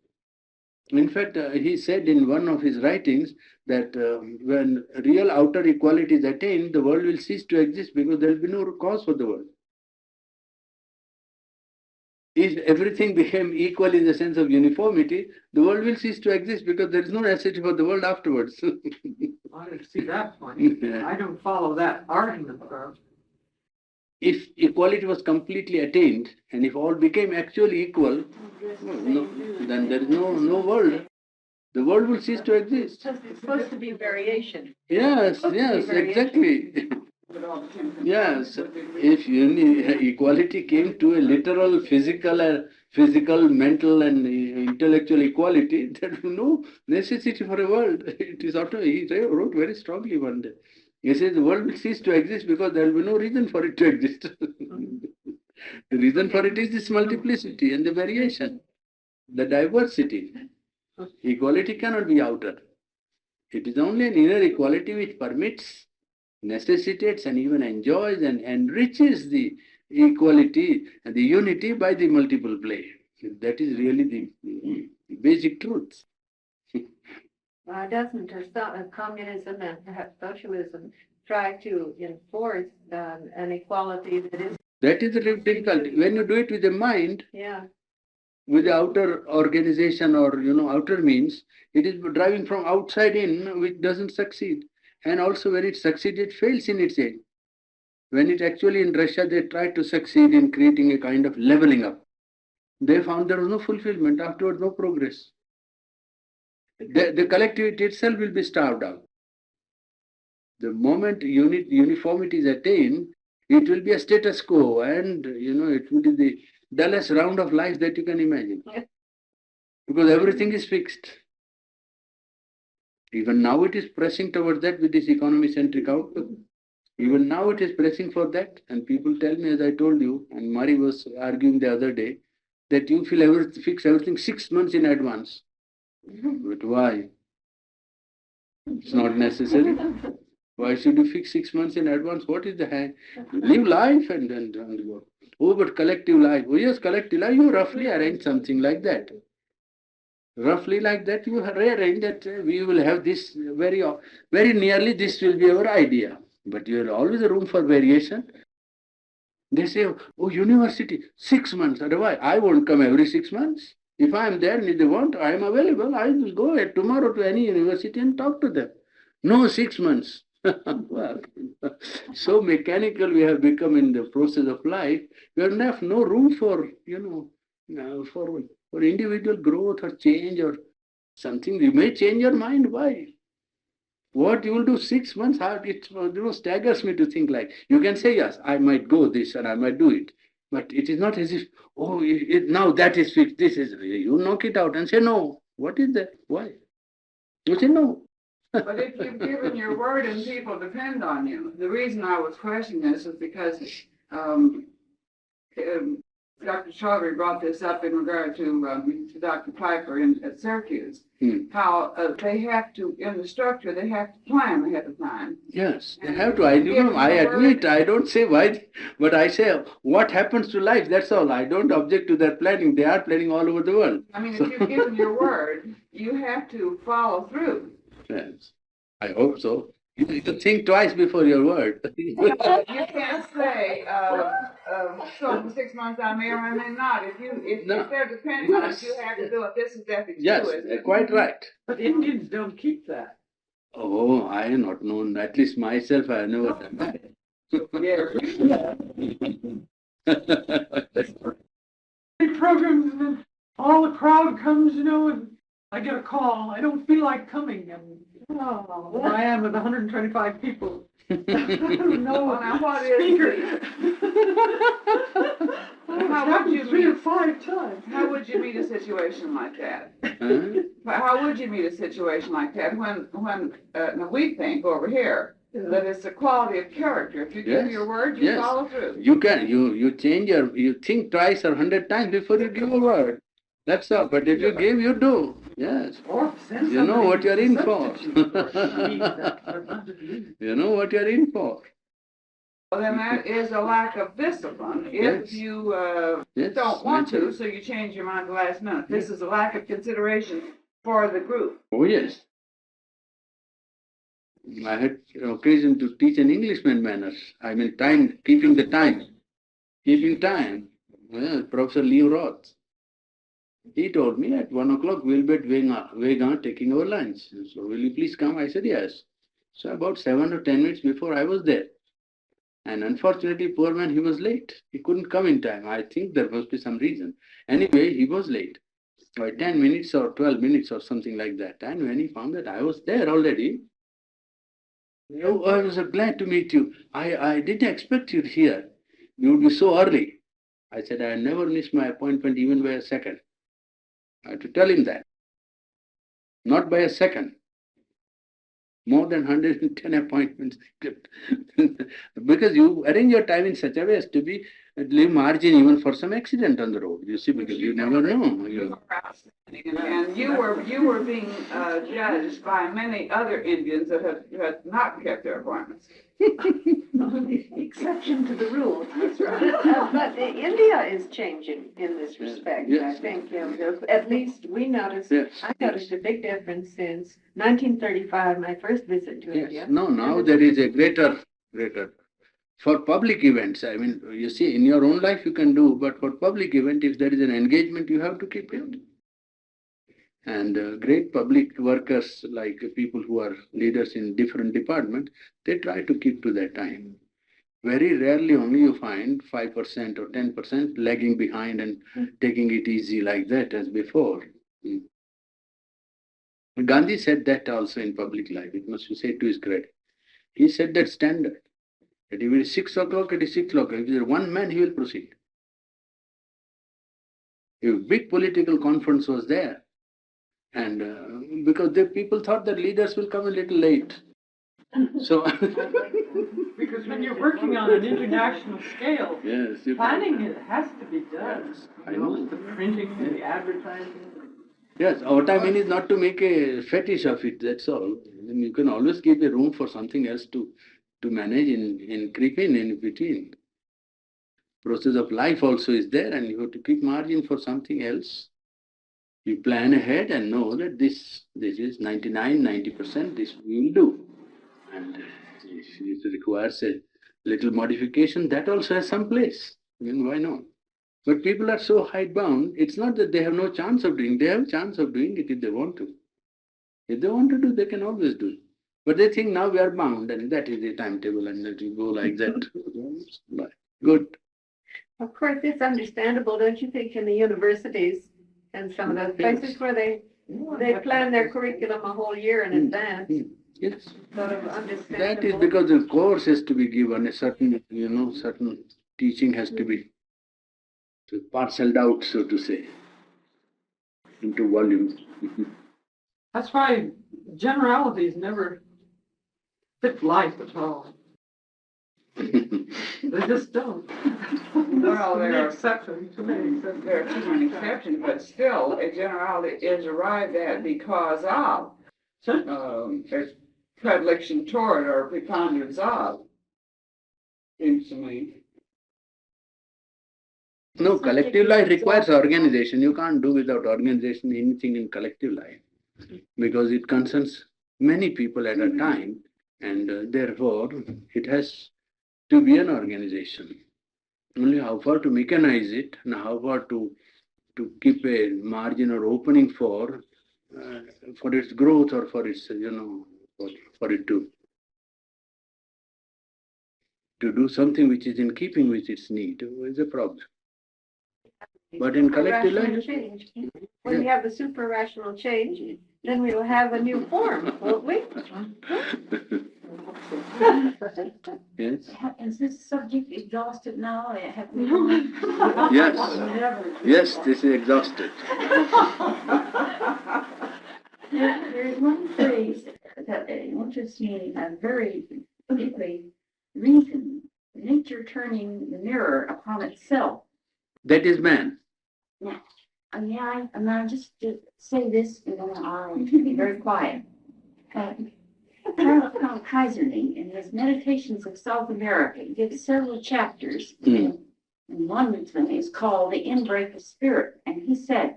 In fact, he said in one of his writings that when real outer equality is attained, the world will cease to exist because there will be no cause for the world. If everything became equal in the sense of uniformity, the world will cease to exist because there is no necessity for the world afterwards. I don't see that point. Yeah. I don't follow that argument, though. If equality was completely attained, and if all became actually equal, then there is no world. The world will cease to exist. It's supposed to be variation. Yes, exactly. Yes, if equality came to a literal physical, mental, and intellectual equality, there is no necessity for a world. It is he wrote very strongly one day. He says the world will cease to exist because there will be no reason for it to exist. The reason for it is this multiplicity and the variation, the diversity. Equality cannot be outer. It is only an inner equality which permits, necessitates, and even enjoys and enriches the equality and the unity by the multiple play. That is really the basic truth. Doesn't communism and perhaps socialism try to enforce an equality that is? That is the difficulty. When you do it with the mind, with the outer organization or outer means, it is driving from outside in, which doesn't succeed. And also when it succeeds, it fails in its aim. When it actually in Russia, they tried to succeed in creating a kind of leveling up. They found there was no fulfillment, afterwards no progress. The collectivity itself will be starved out. The moment uniformity is attained, It will be a status quo, and it will be the dullest round of life that you can imagine. Because everything is fixed. Even now it is pressing towards that with this economy-centric outlook. Even now it is pressing for that. And people tell me, as I told you, and Mari was arguing the other day, that you fix everything 6 months in advance. But why? It's not necessary. Why should you fix 6 months in advance? What is the hang? Live life and go. Oh, but collective life. Oh, yes, collective life. You roughly arrange something like that. Roughly like that, you rearrange that we will have this very nearly this will be our idea. But you have always a room for variation. They say, oh, university, 6 months. Otherwise, I won't come every 6 months. If I am there and if they want, I am available. I will go tomorrow to any university and talk to them. No, 6 months. Well, so mechanical we have become in the process of life. We have no room for, for individual growth or change or something. You may change your mind. Why? What you will do 6 months, it staggers me to think like, you can say, yes, I might go this and I might do it. But it is not as if, oh, now that is fixed, this is, you knock it out and say, no. What is that? Why? You say, no. But if you've given your word and people depend on you, the reason I was questioning this is because Dr. Chaudhary brought this up in regard to Dr. Piper at Syracuse. How they have to, in the structure, they have to plan ahead of time. Yes, they have to. I admit, I don't say why, but I say what happens to life, that's all. I don't object to their planning. They are planning all over the world. I mean, if you've given your word, you have to follow through. Yes, I hope so. You think twice before your word. You can't say, so in 6 months I may or I may not. If they're depending on it, you have to do it. This is ethics too, Yes, isn't it? quite right. But Indians don't keep that. Oh, I have not known. At least myself, I have never done that. Programs and then all the crowd comes, and I get a call. I don't feel like coming, and I am with 125 people. I don't know. Well, now what Speaker. How would you 3 or 5 times? How would you meet a situation like that? Huh? How would you meet a situation like that when we think over here that it's the quality of character? If you give your word, you follow through. You can. You change you think twice or 100 times before you give a word. That's all. But if you give, you do. Yes. You know what you're in for. You know what you're in for. Well, then that is a lack of discipline. If you don't want to, so you change your mind at the last minute. This is a lack of consideration for the group. Oh, yes. I had occasion to teach an Englishman manners. I mean, time, keeping the time. Keeping time. Well, Professor Leo Roth. He told me at 1 o'clock we'll be at Vega taking our lunch. So will you please come? I said yes. So about 7 or 10 minutes before I was there. And unfortunately, poor man, he was late. He couldn't come in time. I think there must be some reason. Anyway, he was late by 10 minutes or 12 minutes or something like that. And when he found that I was there already, oh, I was glad to meet you. I didn't expect you here. You would be so early. I said, I never miss my appointment even by a second. I had to tell him that. Not by a second. More than 110 appointments. Because you arrange your time in such a way as to leave margin even for some accident on the road. You see, because you never know. And you were being judged by many other Indians that had not kept their appointments. Exception to the rule. That's right. But India is changing in this respect. Yes. I think at least we noticed. Yes. I noticed a big difference since 1935, my first visit to India. No, now there is a greater. For public events, I mean, you see, in your own life you can do, but for public event, if there is an engagement, you have to keep it. And great public workers, like people who are leaders in different departments, they try to keep to their time. Very rarely only you find 5% or 10% lagging behind and taking it easy like that as before. Gandhi said that also in public life. It must be said to his credit. He set that standard. If it is 6 o'clock, it is 6 o'clock. If there is one man, he will proceed. A big political conference was there, and because the people thought that leaders will come a little late. So Because when you're working on an international scale, yes, planning it has to be done. Yes, I know. The printing, the advertising. Yes, our time is not to make a fetish of it, that's all. And you can always give a room for something else to manage in creep in between. Process of life also is there, and you have to keep margin for something else. You plan ahead and know that this is 99-90%, this we will do. And if it requires a little modification, that also has some place. I mean, why not? But people are so hidebound, it's not that they have no chance of doing, they have a chance of doing it if they want to. If they want to do, they can always do. But they think now we are bound and that is the timetable and that will go like that. Good. Of course, it's understandable, don't you think, in the universities and some of those places where they plan their curriculum a whole year in advance. Yes. Sort of understandable. That is because the course has to be given, a certain, certain teaching has to be parceled out, so to say, into volumes. That's why generalities never fit life at all. They just don't. Well, there are exceptions. There are too many exceptions, but still, a generality is arrived at because of a predilection toward or preponderance of, seems to me. No, collective life requires organization. You can't do without organization anything in collective life because it concerns many people at a time, and therefore it has to be an organization. Only how far to mechanize it and how far to keep a margin or opening for its growth or for its for it to do something which is in keeping with its need is a problem. But in collective life, change. When we have the super rational change, then we will have a new form, won't we? yes. Is this subject exhausted now? Have we Yes. Yes, this is exhausted. There is one phrase that interests me very deeply. Reason, nature turning the mirror upon itself. That is man. I'll just say this, and then I'll be very quiet. Karl Kaiserling, in his Meditations of South America, gives several chapters, and one of them is called The Inbreak of Spirit, and he said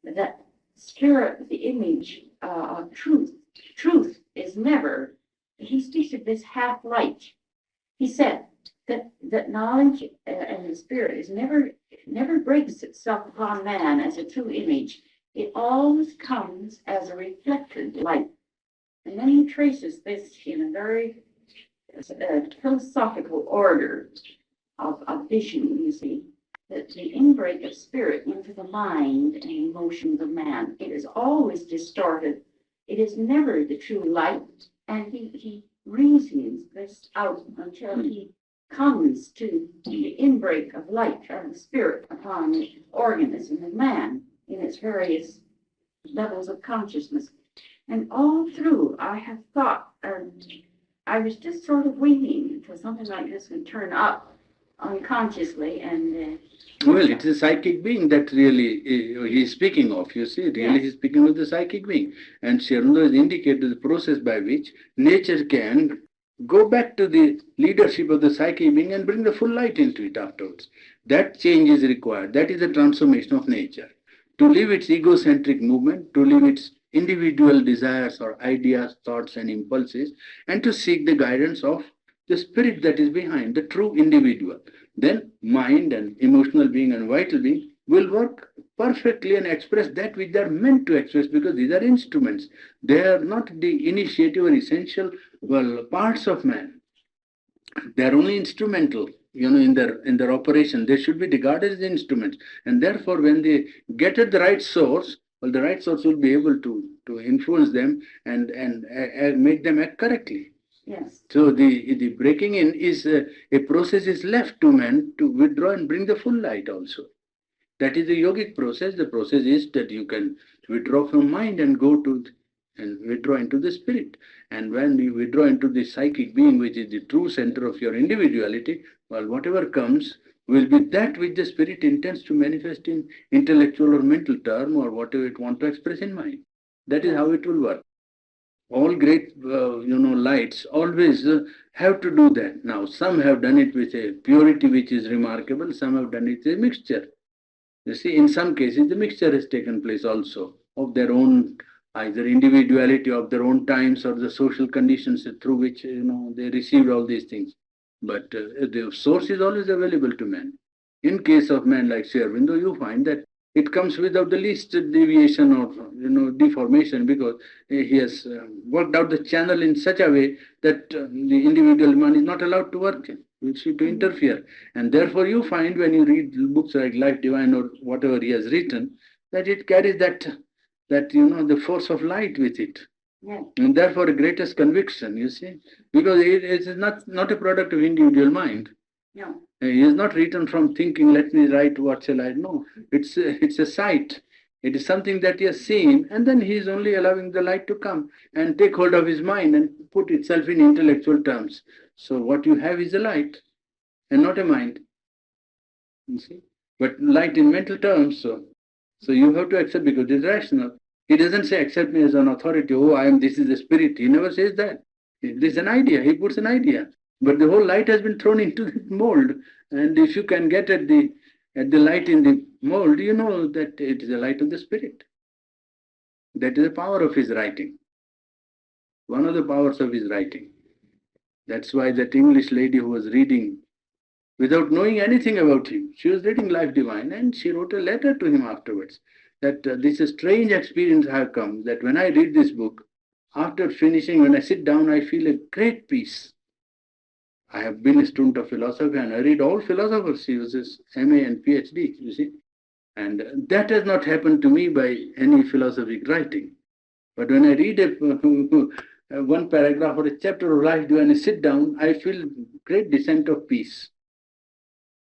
that spirit, the image of truth is never, he speaks of this half-light. He said that knowledge and the spirit is never breaks itself upon man as a true image. It always comes as a reflected light. And then he traces this in a very philosophical order of vision, you see, that the inbreak of spirit into the mind and emotions of man, it is always distorted. It is never the true light. And he reasons this out until he comes to the inbreak of light of the spirit upon the organism of man in its various levels of consciousness. And all through, I have thought, I was just sort of waiting until something like this would turn up unconsciously and... Well, it is a psychic being that really he is speaking of, you see, really he is speaking of the psychic being. And Sherlock has indicated the process by which nature can go back to the leadership of the psychic being and bring the full light into it afterwards. That change is required. That is the transformation of nature. To leave its egocentric movement, to leave its individual desires or ideas, thoughts and impulses, and to seek the guidance of the spirit that is behind, the true individual. Then mind and emotional being and vital being will work perfectly and express that which they are meant to express, because these are instruments. They are not the initiative or essential parts of man. They are only instrumental, in their operation. They should be regarded as instruments. And therefore, when they get at the right source, the right source will be able to influence them and make them act correctly. Yes. So the breaking in is a process is left to man to withdraw and bring the full light also. That is the yogic process. The process is that you can withdraw from mind and go to and withdraw into the spirit. And when you withdraw into the psychic being, which is the true center of your individuality, well, whatever comes will be that which the spirit intends to manifest in intellectual or mental term or whatever it wants to express in mind. That is how it will work. All great, lights always have to do that. Now, some have done it with a purity which is remarkable. Some have done it with a mixture. You see, in some cases, the mixture has taken place also of their own, either individuality of their own times or the social conditions through which they received all these things. But the source is always available to man. In case of man like Sri Aurobindo, you find that it comes without the least deviation or deformation because he has worked out the channel in such a way that the individual man is not allowed to work in, which is to interfere. And therefore you find when you read books like Life Divine or whatever he has written, that it carries that the force of light with it. Yeah. And therefore greatest conviction, you see, because it is not a product of individual mind. No. He is not written from thinking, let me write what shall I know. It's a sight. It is something that he has seen, and then he is only allowing the light to come and take hold of his mind and put itself in intellectual terms. So what you have is a light and not a mind. You see? But light in mental terms, so you have to accept because it's rational. He doesn't say accept me as an authority, this is the spirit. He never says that. This is an idea. He puts an idea. But the whole light has been thrown into the mold. And if you can get at the light in the mold, you know that it is the light of the spirit. That is the power of his writing. One of the powers of his writing. That's why that English lady who was reading without knowing anything about him, she was reading Life Divine and she wrote a letter to him afterwards that this is a strange experience I have come, that when I read this book, after finishing, when I sit down, I feel a great peace. I have been a student of philosophy and I read all philosophers. He was his MA and PhD, you see. And that has not happened to me by any philosophic writing. But when I read one paragraph or a chapter of Life Divine and sit down, I feel great descent of peace.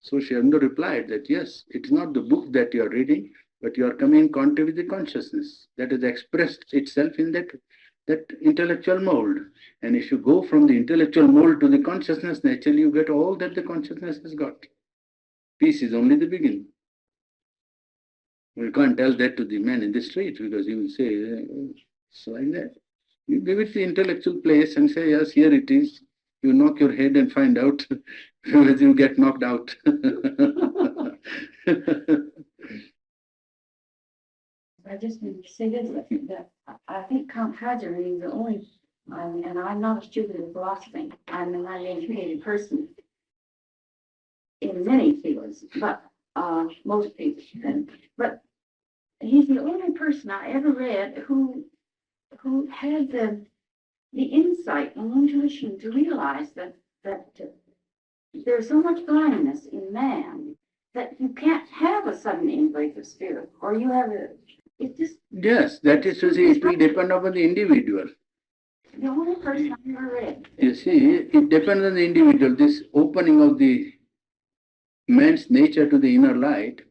So Sri Aurobindo replied that yes, it is not the book that you are reading, but you are coming in contact with the consciousness that has expressed itself in that intellectual mold. And if you go from the intellectual mold to the consciousness, naturally you get all that the consciousness has got. Peace is only the beginning. We can't tell that to the man in the street because he will say, it's like that. You give it the intellectual place and say, yes, here it is. You knock your head and find out whether you get knocked out. I just need to say this, that I think Count Hajar is the only, and I'm not a student of philosophy, I'm an uneducated person in many fields, but most people, but he's the only person I ever read who had the insight and intuition to realize that there's so much blindness in man that you can't have a sudden inbreak of spirit, or you have it just. Yes, that is to say, it will depend upon the individual. The only person I ever read. You see, it depends on the individual. This opening of the man's nature to the inner light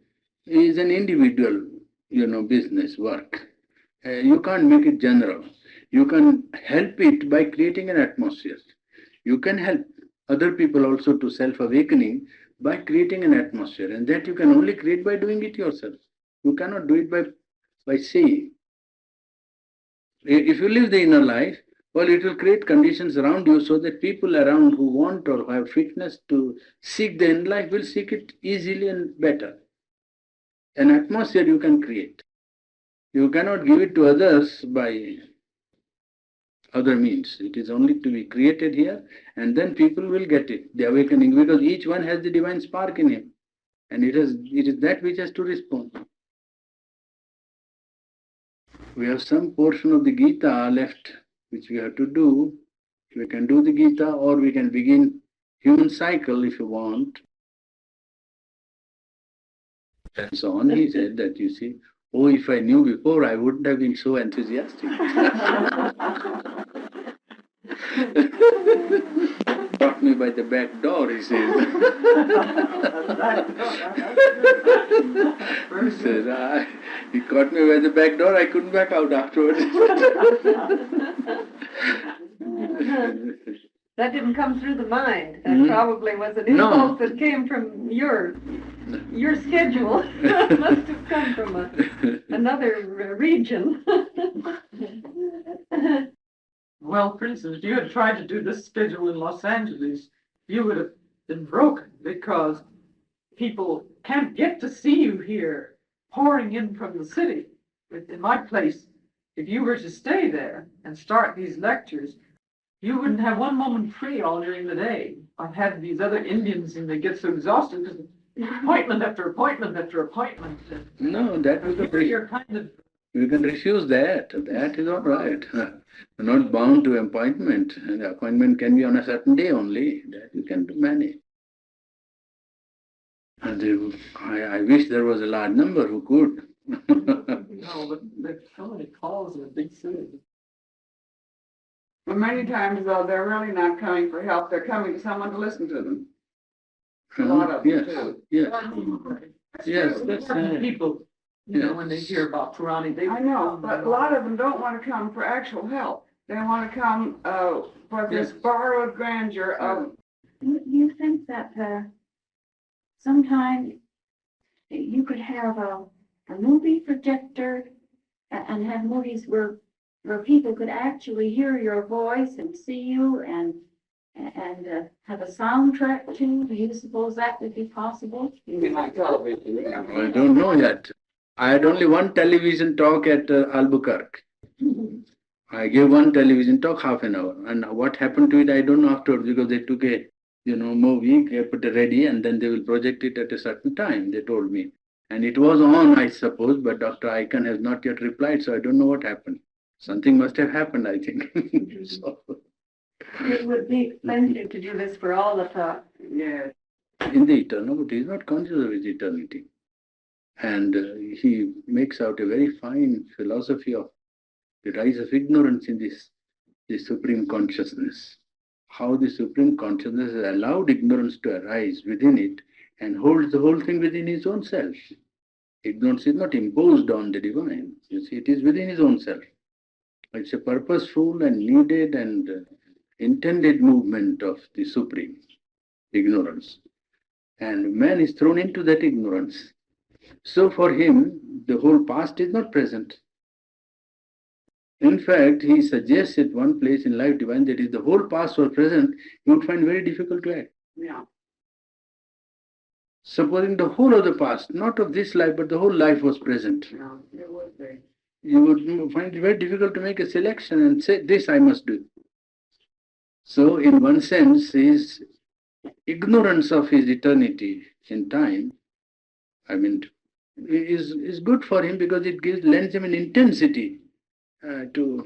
is an individual, business work. You can't make it general. You can help it by creating an atmosphere. You can help other people also to self-awakening by creating an atmosphere. And that you can only create by doing it yourself. You cannot do it by saying. If you live the inner life, well, it will create conditions around you so that people around who want or have fitness to seek the inner life will seek it easily and better. An atmosphere you can create. You cannot give it to others by other means. It is only to be created here, and then people will get it, the awakening, because each one has the divine spark in him, and it is that which has to respond. We have some portion of the Gita left, which we have to do. We can do the Gita, or we can begin human cycle if you want. And so on. He said that, you see, if I knew before, I wouldn't have been so enthusiastic. Caught me by the back door, he says. He says, he caught me by the back door, I couldn't back out afterwards. That didn't come through the mind. That Hmm? probably was an No. impulse that came from your schedule. Must have come from another region. Well, for instance, if you had tried to do this schedule in Los Angeles, you would have been broken because people can't get to see you here pouring in from the city. But in my place, if you were to stay there and start these lectures, you wouldn't have one moment free all during the day. I've had these other Indians and they get so exhausted because appointment after appointment after appointment. No, that was the You're kind of You can refuse that. That is all right. You're not bound to appointment. And the appointment can be on a certain day only. That you can manage. And I wish there was a large number who could. no, but there's so many calls in a big city. But many times, though, they're really not coming for help. They're coming to someone to listen to them. A lot of them, Yes, too. yes. Yes, that's right. People, you know, when they hear about Purani, they. I know, but a lot of them don't want to come for actual help. They want to come for this borrowed grandeur of. Do you think that sometime you could have a movie projector and have movies where people could actually hear your voice and see you and have a soundtrack too? Do you suppose that would be possible? Even like television. I don't know yet. I had only one television talk at Albuquerque. I gave one television talk half an hour. And what happened to it, I don't know afterwards because they took a movie, they put it ready, and then they will project it at a certain time, they told me. And it was on, I suppose, but Dr. Icahn has not yet replied, so I don't know what happened. Something must have happened, I think. So, It would be expensive to do this for all of us. Yes. in the eternal, but he is not conscious of his eternity. And he makes out a very fine philosophy of the rise of ignorance in this supreme consciousness. How the supreme consciousness has allowed ignorance to arise within it and holds the whole thing within his own self. Ignorance is not imposed on the divine. You see, it is within his own self. It's a purposeful and needed and intended movement of the supreme ignorance. And man is thrown into that ignorance. So for him, the whole past is not present. In fact, he suggests at one place in Life Divine that if the whole past were present, you would find very difficult to act. Yeah. Supposing the whole of the past, not of this life, but the whole life was present, Yeah, it would be. you would find it very difficult to make a selection and say, this I must do. So in one sense, his ignorance of his eternity in time, is good for him because it lends him an intensity to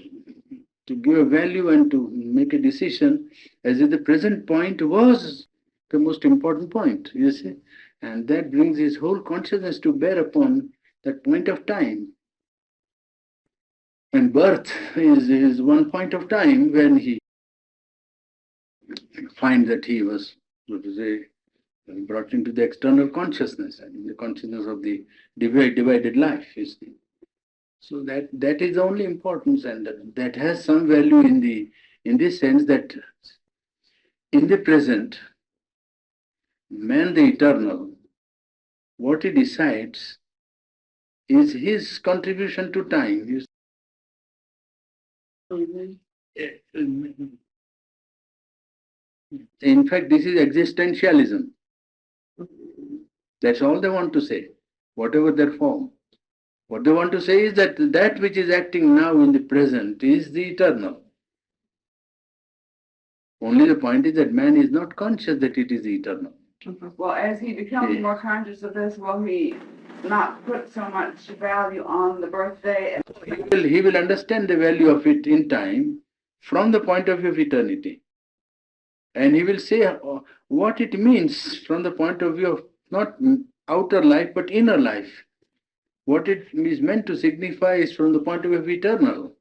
give a value and to make a decision as if the present point was the most important point, you see. And that brings his whole consciousness to bear upon that point of time. And birth is one point of time when he finds that he was, so to say, brought into the external consciousness, and the consciousness of the divided life, you see. So that is the only importance, and that has some value in this sense that in the present, man the eternal, what he decides is his contribution to time. You see. In fact, this is existentialism. That's all they want to say, whatever their form. What they want to say is that which is acting now in the present is the eternal. Only the point is that man is not conscious that it is the eternal. Well, as he becomes more conscious of this, will he not put so much value on the birthday? He will understand the value of it in time from the point of view of eternity. And he will say what it means from the point of view of not outer life but inner life. What it is meant to signify is from the point of view of eternal.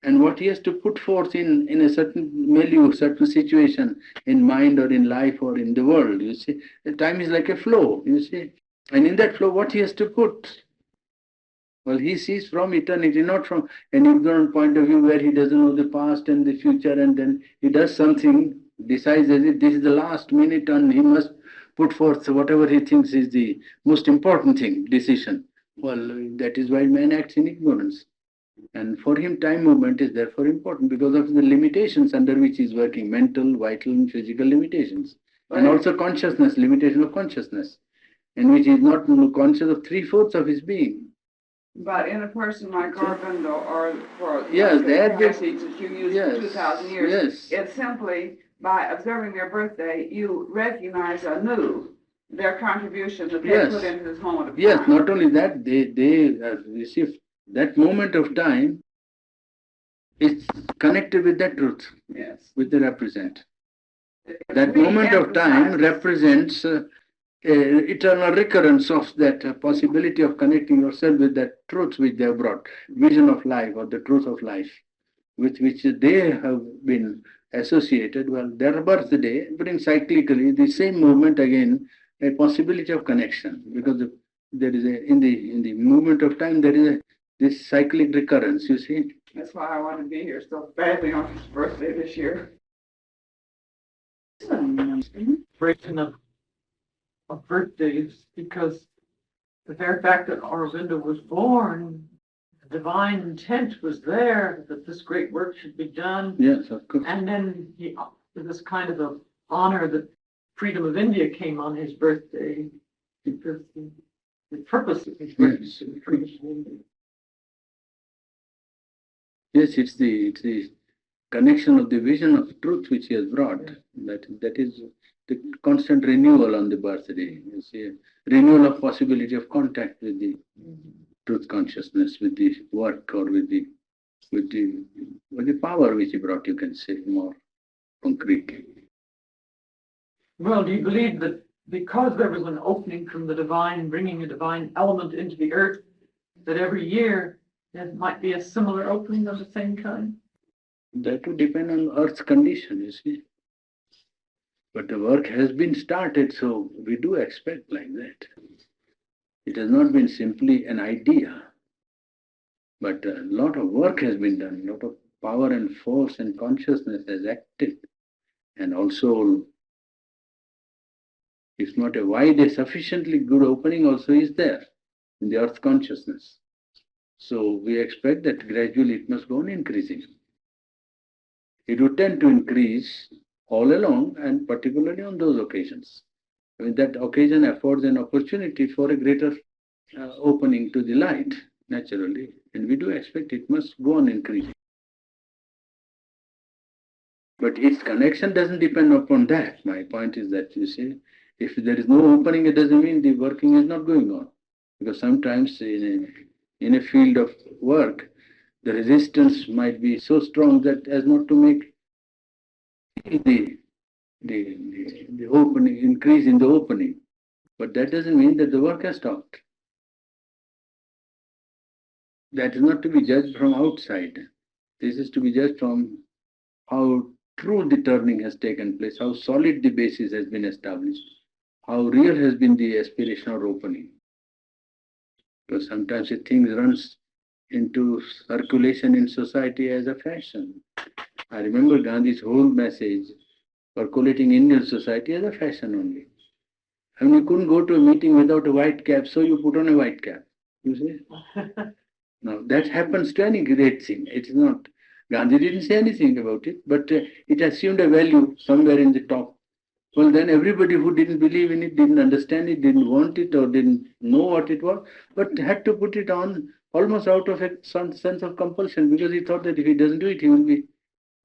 and what he has to put forth in a certain milieu, certain situation in mind or in life or in the world, you see. The time is like a flow, you see. And in that flow, what he has to put? Well, he sees from eternity, not from an ignorant point of view where he doesn't know the past and the future, and then he does something, decides as if this is the last minute and he must put forth whatever he thinks is the most important thing, decision. Well, that is why man acts in ignorance. And for him, time movement is therefore important because of the limitations under which he is working, mental, vital, and physical limitations. And also consciousness, limitation of consciousness, in which he is not conscious of 3/4 of his being. But in a person like Aurobindo, or for Yes, the that message that you used yes, for 2,000 years, yes. it's simply by observing their birthday, you recognize anew their contribution that they Yes. put into this moment of time. Yes, not only that, they receive that moment of time is connected with that truth, Yes. which they represent. It's That moment of time re-emphasized. represents eternal recurrence of that possibility of connecting yourself with that truth which they have brought, vision of life or the truth of life, with which they have been associated. Well, their birthday brings cyclically the same movement again, a possibility of connection, because there is in the movement of time there is this cyclic recurrence. You see. That's why I want to be here so badly on his birthday this year. Breaking of birthdays, because the very fact that Aurobindo was born, the divine intent was there that this great work should be done. Yes, of course. And then this kind of a honor that freedom of India came on his birthday, because the purpose of his birthday is the freedom of India. Yes, it's the connection of the vision of truth which he has brought. That is the constant renewal on the birthday. You see, renewal of possibility of contact with the truth consciousness, with the work or with the power which he brought. You can say more concretely. Well, do you believe that because there was an opening from the divine, bringing a divine element into the earth, that every year there might be a similar opening of the same kind? That would depend on Earth's condition, you see. But the work has been started, so we do expect like that. It has not been simply an idea, but a lot of work has been done, a lot of power and force and consciousness has acted. And also, if not a wide, a sufficiently good opening also is there in the Earth consciousness. So we expect that gradually it must go on increasing. It would tend to increase all along, and particularly on those occasions. I mean, that occasion affords an opportunity for a greater opening to the light, naturally, and we do expect it must go on increasing. But its connection doesn't depend upon that. My point is that, you see, if there is no opening, it doesn't mean the working is not going on. Because sometimes in a field of work, the resistance might be so strong that as not to make the opening, increase in the opening. But that doesn't mean that the work has stopped. That is not to be judged from outside. This is to be judged from how true the turning has taken place, how solid the basis has been established, how real has been the aspiration or opening. Because sometimes a thing runs into circulation in society as a fashion. I remember Gandhi's whole message percolating Indian society as a fashion only. I mean, you couldn't go to a meeting without a white cap, so you put on a white cap. You see? Now, that happens to any great thing. It's not. Gandhi didn't say anything about it, but it assumed a value somewhere in the top. Well, then everybody who didn't believe in it, didn't understand it, didn't want it, or didn't know what it was, but had to put it on almost out of some sense of compulsion, because he thought that if he doesn't do it, he will be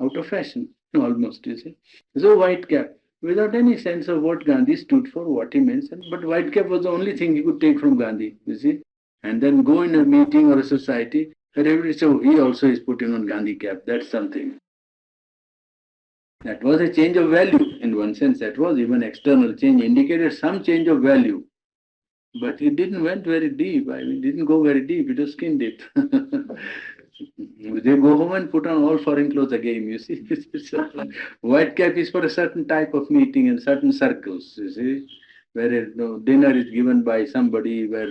out of fashion, almost, you see. So white cap, without any sense of what Gandhi stood for, what he mentioned, but white cap was the only thing he could take from Gandhi, you see. And then go in a meeting or a society where everybody says, oh, he also is putting on Gandhi cap, that's something. That was a change of value in one sense. That was even external change, indicated some change of value. But it didn't went very deep. I mean, it didn't go very deep. It was skin deep. They go home and put on all foreign clothes again, you see. White cap is for a certain type of meeting in certain circles, you see, where dinner is given by somebody, where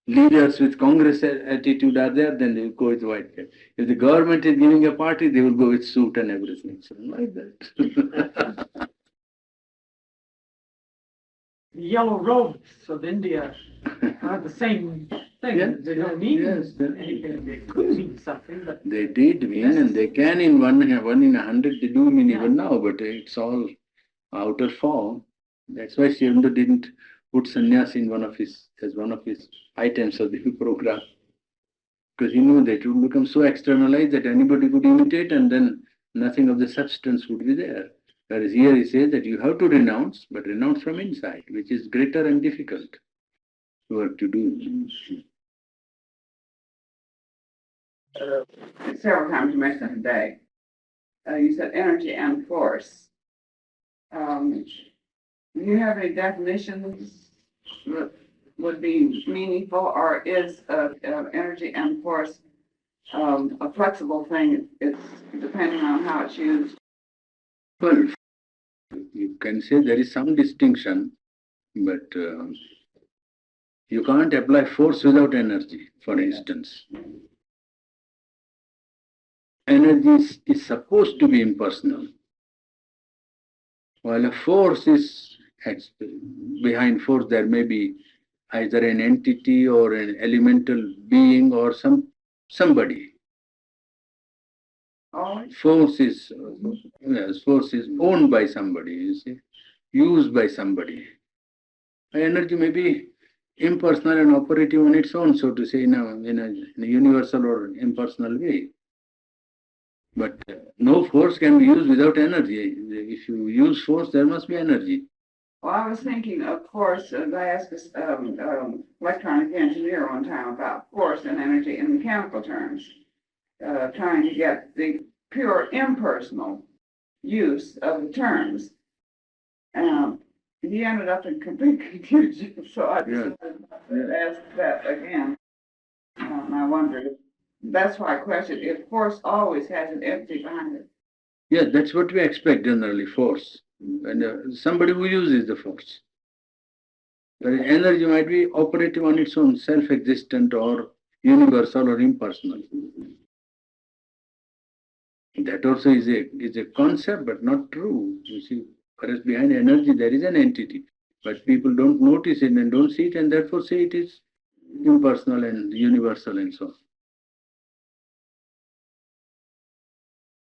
leaders with Congress attitude are there, then they will go with white cap. If the government is giving a party, they will go with suit and everything. So like that. The yellow robes of India are the same thing. Yes, They don't mean yes, yes. anything. They could mean something, but They did mean, and they can in one in 100. They do mean even now, but it's all outer form. That's why Sri Aurobindo didn't put sannyas in as one of his items of the program, because he knew that it would become so externalized that anybody could imitate, and then nothing of the substance would be there. Whereas here he says that you have to renounce, but renounce from inside, which is greater and difficult work to do. Several times you mentioned today, you said energy and force. Do you have any definitions that would be meaningful, or is energy and force a flexible thing? It's depending on how it's used. Well, you can say there is some distinction, but you can't apply force without energy, for instance. Energy is supposed to be impersonal, while a force is behind force. There may be either an entity or an elemental being or somebody. Oh, Force is owned by somebody, you see, used by somebody. Energy may be impersonal and operative on its own, so to say, in a universal or impersonal way. But no force can be used without energy. If you use force, there must be energy. well, I was thinking, of course, I asked this electronic engineer one time about force and energy in mechanical terms, trying to get the pure impersonal use of the terms. He ended up in complete confusion, so I just asked that again. I wondered, that's why I questioned if force always has an entity behind it. Yeah, that's what we expect generally, force. And somebody who uses the force. But energy might be operative on its own, self-existent or universal or impersonal. That also is a concept, but not true. You see, whereas behind energy there is an entity, but people don't notice it and don't see it, and therefore say it is impersonal and universal and so on.